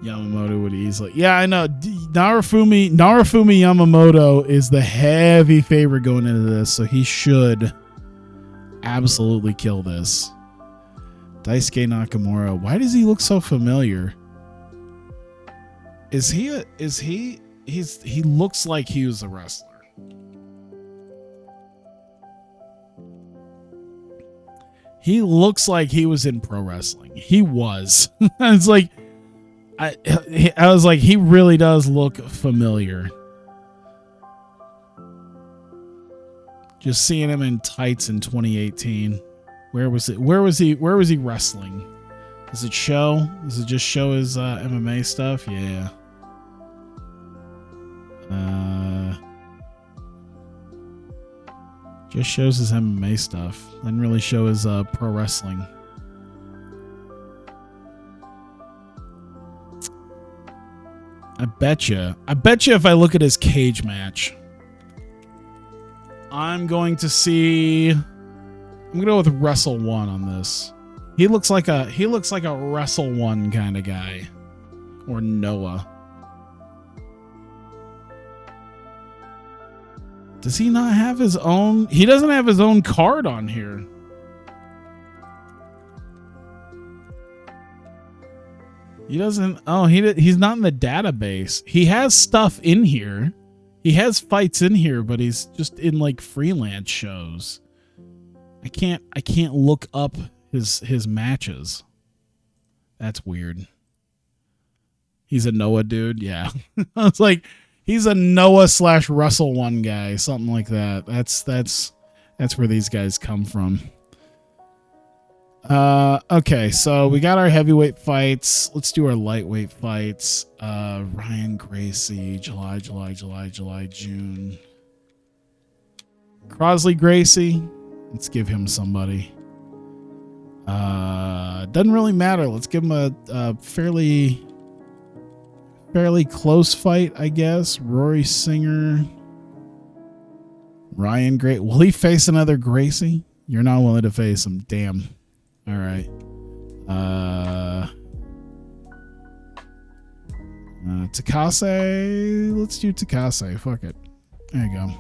[SPEAKER 1] Yamamoto would easily. Yeah, I know. Narifumi Yamamoto is the heavy favorite going into this, so he should absolutely kill this. Daisuke Nakamura. Why does he look so familiar? He looks like he was a wrestler. He looks like he was in pro wrestling. He was. It's like I was like, he really does look familiar. Just seeing him in tights in 2018. Where was it? Where was he wrestling? Does it show? Does it just show his MMA stuff? Yeah. Just shows his MMA stuff. Doesn't really show his pro wrestling. I bet you if I look at his cage match, I'm going to go with Wrestle One on this. He looks like a Wrestle One kind of guy, or Noah. Does he not have his own? He doesn't have his own card on here. He doesn't. Oh, he's not in the database. He has stuff in here. He has fights in here, but he's just in like freelance shows. I can't look up his matches. That's weird. He's a Noah dude. Yeah. I was like, he's a Noah / Russell One guy, something like that. That's where these guys come from. Okay, so we got our heavyweight fights. Let's do our lightweight fights. Ryan Gracie, July, June. Crosley Gracie. Let's give him somebody. Doesn't really matter. Let's give him a fairly close fight, I guess. Rory Singer. Ryan Gracie. Will he face another Gracie? You're not willing to face him. Damn. All right. Takase. Let's do Takase. Fuck it. There you go.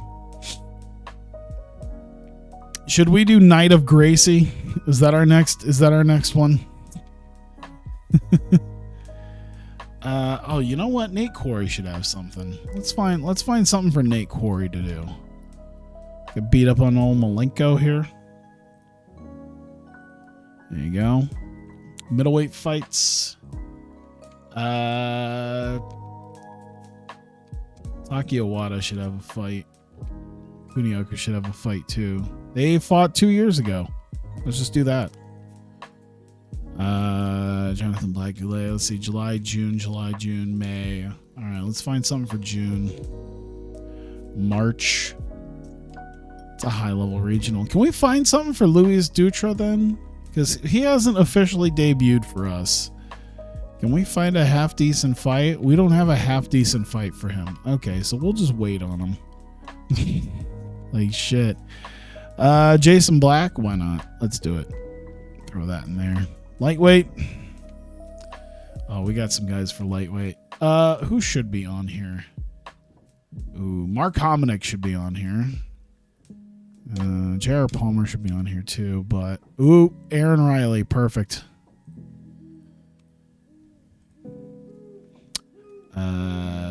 [SPEAKER 1] Should we do Knight of Gracie? Is that our next one? Oh, you know what? Nate Quarry should have something. Let's find something for Nate Quarry to do. Get beat up on old Malenko here. There you go. Middleweight fights. Taki Owada should have a fight. Kunioka should have a fight too. They fought 2 years ago. Let's just do that. Jonathan Black Goulet. Let's see. July, June, May. All right, let's find something for June. March. It's a high-level regional. Can we find something for Luis Dutra then? Because he hasn't officially debuted for us. Can we find a half-decent fight? We don't have a half-decent fight for him. Okay, so we'll just wait on him. Like shit. Jason Black, why not? Let's do it. Throw that in there. Lightweight. Oh, we got some guys for lightweight. Who should be on here? Ooh, Mark Hominick should be on here. J.R. Palmer should be on here too, but ooh, Aaron Riley, perfect.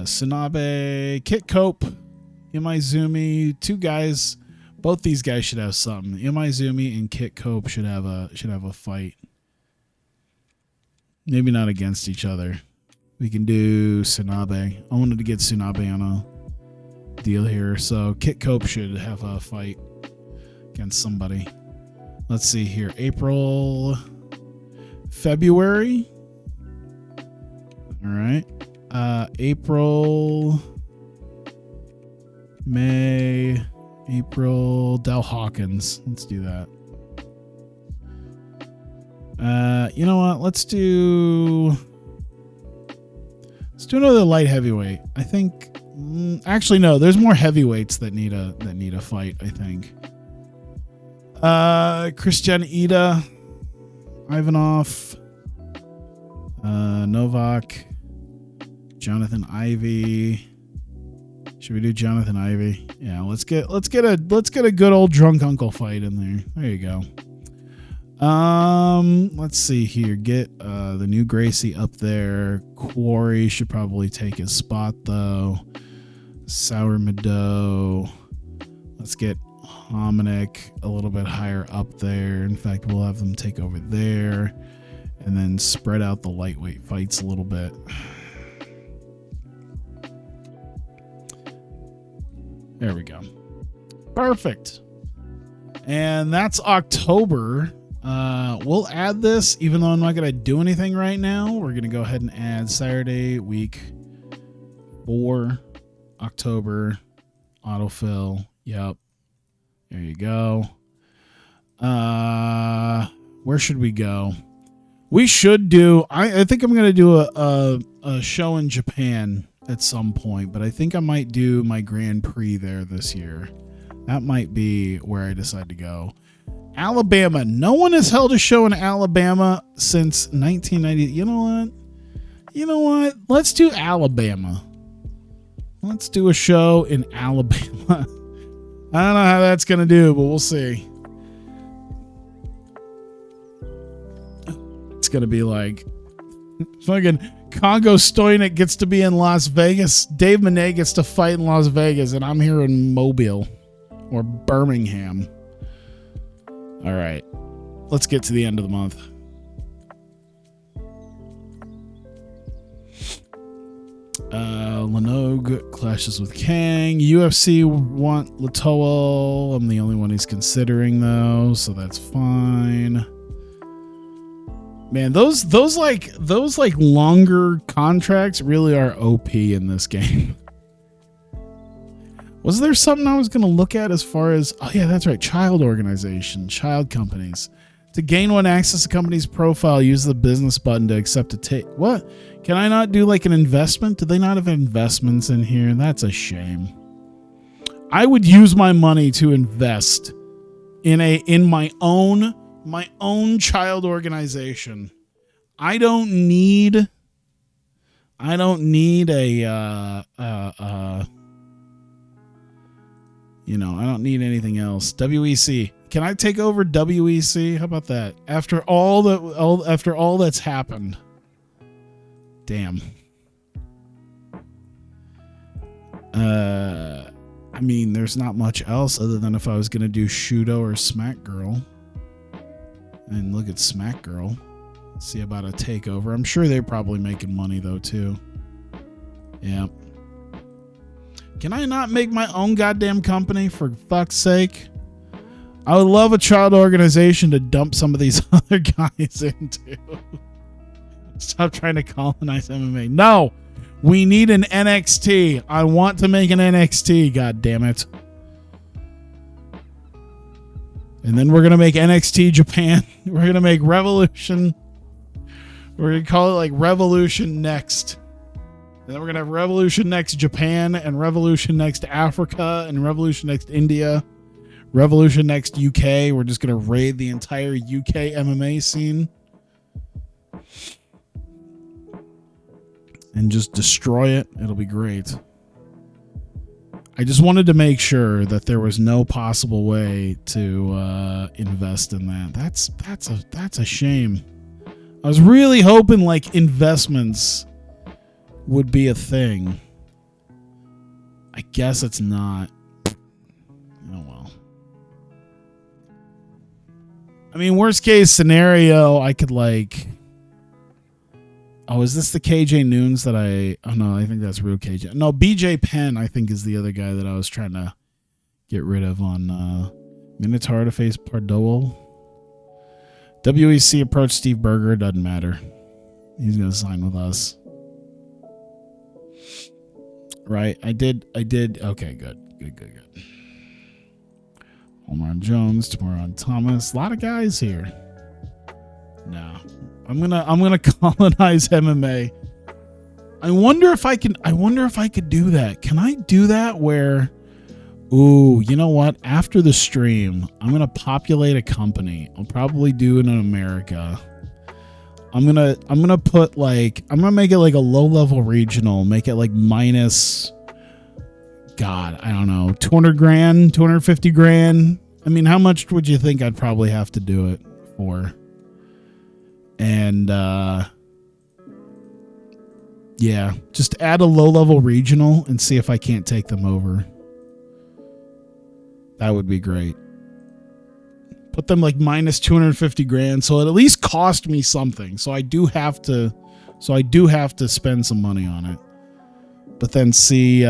[SPEAKER 1] Sanabe, Kit Cope, Imaizumi, two guys. Both these guys should have something. Imaizumi and Kit Cope should have a fight. Maybe not against each other. We can do Sanabe. I wanted to get Sanabe on a deal here, so Kit Cope should have a fight against somebody. Let's see here. April, February. All right. April, May, April, Del Hawkins. Let's do that. You know what? Let's do another light heavyweight. I think. Actually, no. There's more heavyweights that need a fight. I think. Christian Ida, Ivanov, Novak, Jonathan Ivey. Should we do Jonathan Ivey? Yeah, let's get a good old drunk uncle fight in there. There you go. Let's see here. Get the new Gracie up there. Quarry should probably take his spot though. Sour Mado. Let's get Hominick a little bit higher up there. In fact, we'll have them take over there and then spread out the lightweight fights a little bit. There we go. Perfect. And that's October. We'll add this, even though I'm not going to do anything right now. We're going to go ahead and add Saturday, week 4, October, autofill. Yep. There you go. Where should we go? We should do, I think I'm going to do a show in Japan at some point, but I think I might do my Grand Prix there this year. That might be where I decide to go. Alabama. No one has held a show in Alabama since 1990. You know what? Let's do Alabama. Let's do a show in Alabama. I don't know how that's going to do, but we'll see. It's going to be like fucking Congo Stoynik gets to be in Las Vegas. Dave Monet gets to fight in Las Vegas, and I'm here in Mobile or Birmingham. All right. Let's get to the end of the month. Lanogue clashes with Kang. UFC want Latoa. I'm the only one he's considering though, so that's fine. Man, those longer contracts really are OP in this game. Was there something I was going to look at as far as, oh yeah, that's right, child organization, child companies. To gain one access to company's profile, use the business button to accept a take. What? Can I not do like an investment? Do they not have investments in here? That's a shame. I would use my money to invest in my own child organization. I don't need I don't need a you know, I don't need anything else. WEC. Can I take over WEC? How about that? After all that's happened. Damn. I mean, there's not much else other than if I was going to do Shudo or Smack Girl. And look at Smack Girl. See about a takeover. I'm sure they're probably making money though too. Yeah. Can I not make my own goddamn company for fuck's sake? I would love a child organization to dump some of these other guys into. Stop trying to colonize MMA. No, we need an NXT. I want to make an NXT. God damn it. And then we're going to make NXT Japan. We're going to make Revolution. We're going to call it like Revolution Next. And then we're going to have Revolution Next Japan and Revolution Next Africa and Revolution Next India. Revolution Next UK. We're just going to raid the entire UK MMA scene. And just destroy it. It'll be great. I just wanted to make sure that there was no possible way to invest in that. That's a shame. I was really hoping like investments would be a thing. I guess it's not. Oh well. I mean, worst case scenario, I could like. Oh, is this the KJ Noons that I... Oh, no, I think that's real KJ. No, BJ Penn, I think, is the other guy that I was trying to get rid of on Minotaur to face Pardoel. WEC approached Steve Berger. Doesn't matter. He's going to sign with us. Right. I did. Okay, good. Good. Omar Jones, Tamaron Thomas. A lot of guys here. No. I'm gonna colonize MMA. I wonder if I could do that. Can I do that where, ooh, you know what? After the stream, I'm gonna populate a company. I'll probably do it in America. I'm gonna put like, I'm gonna make it like a low level regional, make it like minus, God, I don't know, 200 grand, 250 grand. I mean, how much would you think I'd probably have to do it for? And, yeah, just add a low-level regional and see if I can't take them over. That would be great. Put them like minus 250 grand, so it at least cost me something. So I do have to spend some money on it. But then see if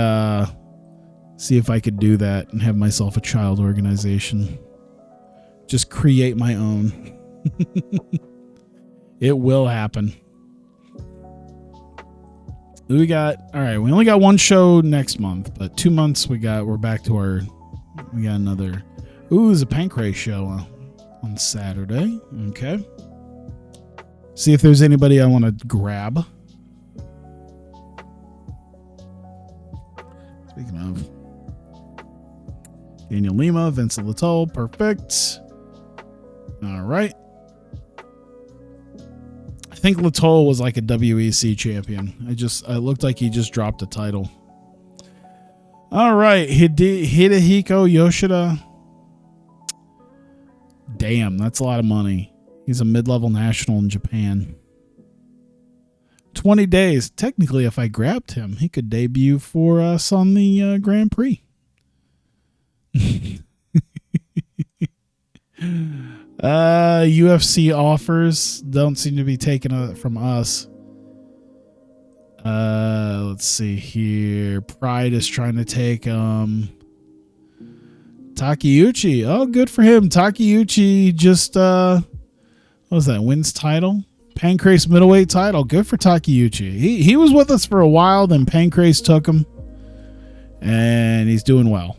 [SPEAKER 1] I could do that and have myself a child organization. Just create my own. It will happen. We got, all right, we only got one show next month, but 2 months we got another. Ooh, there's a Pancrase show on Saturday. Okay. See if there's anybody I want to grab. Speaking of Daniel Lima, Vincent Latoll, perfect. All right. I think Latoll was like a WEC champion. It looked like he just dropped a title. All right, Hidehiko Yoshida. Damn, that's a lot of money. He's a mid-level national in Japan. 20 days. Technically, if I grabbed him, he could debut for us on the Grand Prix. UFC offers don't seem to be taken from us. Let's see here. Pride is trying to take Takeuchi. Oh, good for him. Takeuchi just what was that? Wins title? Pancrase middleweight title. Good for Takeuchi. He was with us for a while, then Pancrase took him. And he's doing well.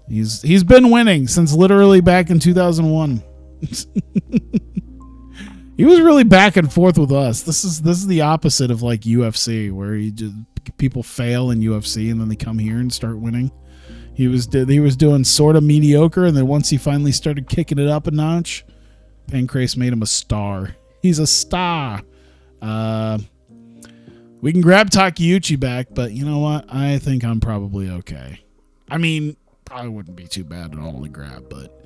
[SPEAKER 1] He's been winning since literally back in 2001. He was really back and forth with us. This is the opposite of like UFC, where people fail in UFC and then they come here and start winning. He was doing sort of mediocre, and then once he finally started kicking it up a notch, Pancrase made him a star. He's a star. We can grab Takeuchi back, but you know what? I think I'm probably okay. I mean, probably wouldn't be too bad at all to grab, but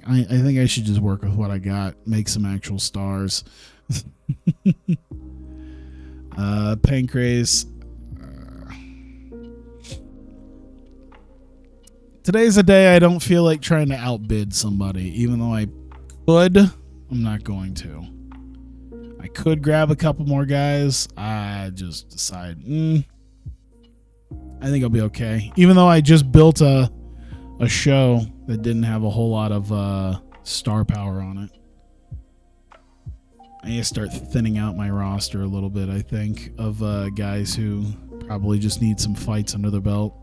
[SPEAKER 1] I think I should just work with what I got, make some actual stars. Pancrase. Today's a day I don't feel like trying to outbid somebody, even though I could. I'm not going to. I could grab a couple more guys. I just decide, I think I'll be okay. Even though I just built a show that didn't have a whole lot of star power on it. I need to start thinning out my roster a little bit, I think, of guys who probably just need some fights under their belt.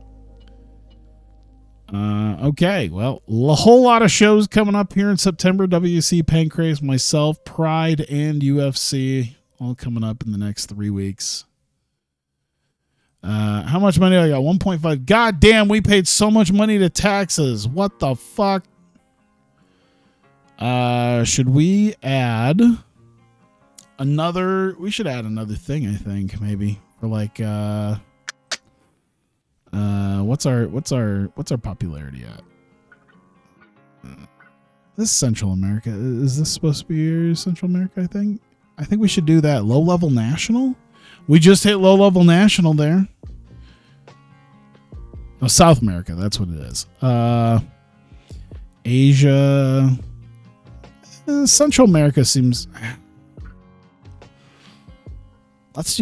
[SPEAKER 1] Okay, well, a whole lot of shows coming up here in September. WC, Pancrase, myself, Pride, and UFC all coming up in the next 3 weeks. How much money I got? 1.5. God damn, we paid so much money to taxes. What the fuck? Should we add another? We should add another thing, I think, maybe. For like what's our popularity at? This is Central America. Is this supposed to be Central America, I think? I think we should do that. Low level national? We just hit low level national there. Oh, South America, that's what it is. Asia. Central America seems. Let's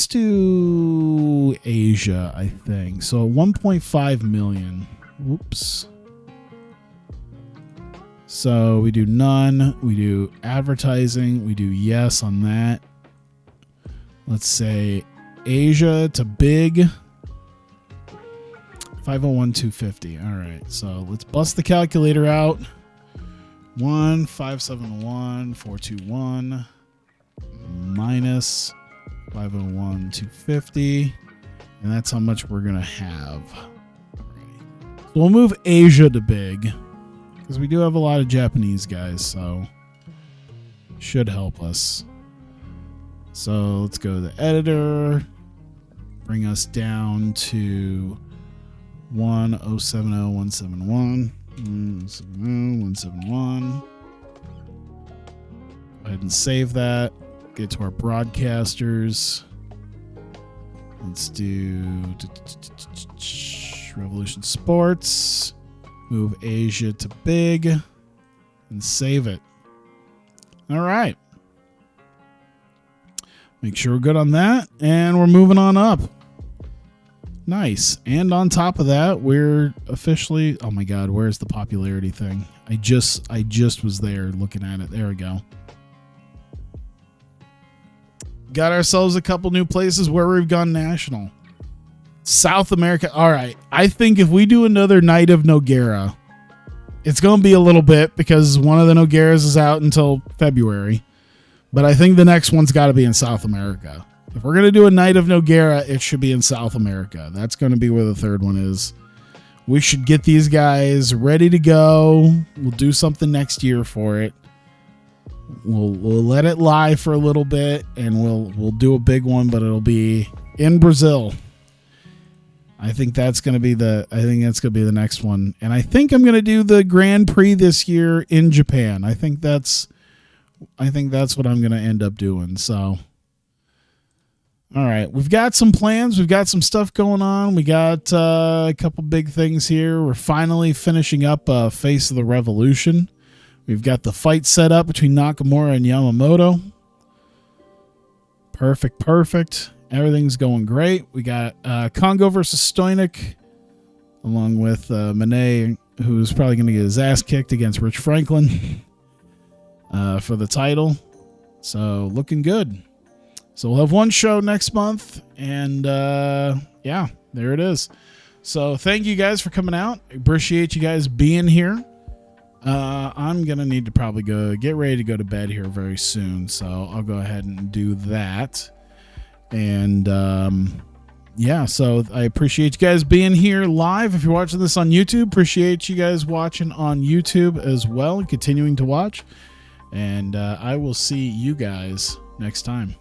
[SPEAKER 1] do Asia, I think. So 1.5 million. Whoops. So we do none. We do advertising. We do yes on that. Let's say Asia to big. 501,250. All right. So let's bust the calculator out. 1,571,421 minus 501,250, and that's how much we're gonna have. So we'll move Asia to big because we do have a lot of Japanese guys, so should help us. So let's go to the editor, bring us down to 1070171. 171. Go ahead and save that. Get to our broadcasters. Let's do Revolution Sports. Move Asia to big and save it. All right. Make sure we're good on that, and we're moving on up. Nice. And on top of that, we're officially, oh my God, where's the popularity thing? I just was there looking at it. There we go. Got ourselves a couple new places where we've gone national. South America. All right. I think if we do another night of Nogueira, it's going to be a little bit because one of the Nogueiras is out until February. But I think the next one's got to be in South America. If we're going to do a night of Nogueira, it should be in South America. That's going to be where the third one is. We should get these guys ready to go. We'll do something next year for it. We'll let it lie for a little bit, and we'll do a big one, but it'll be in Brazil. I think that's going to be the next one. And I think I'm going to do the Grand Prix this year in Japan. I think that's what I'm going to end up doing. So all right, we've got some plans. We've got some stuff going on. We got a couple big things here. We're finally finishing up Face of the Revolution. We've got the fight set up between Nakamura and Yamamoto. Perfect. Everything's going great. We got Congo versus Stoinik, along with Manet, who's probably going to get his ass kicked against Rich Franklin for the title. So looking good. So we'll have one show next month, and yeah, there it is. So thank you guys for coming out. Appreciate you guys being here. I'm going to need to probably get ready to go to bed here very soon, so I'll go ahead and do that. And yeah, so I appreciate you guys being here live. If you're watching this on YouTube, appreciate you guys watching on YouTube as well and continuing to watch. And I will see you guys next time.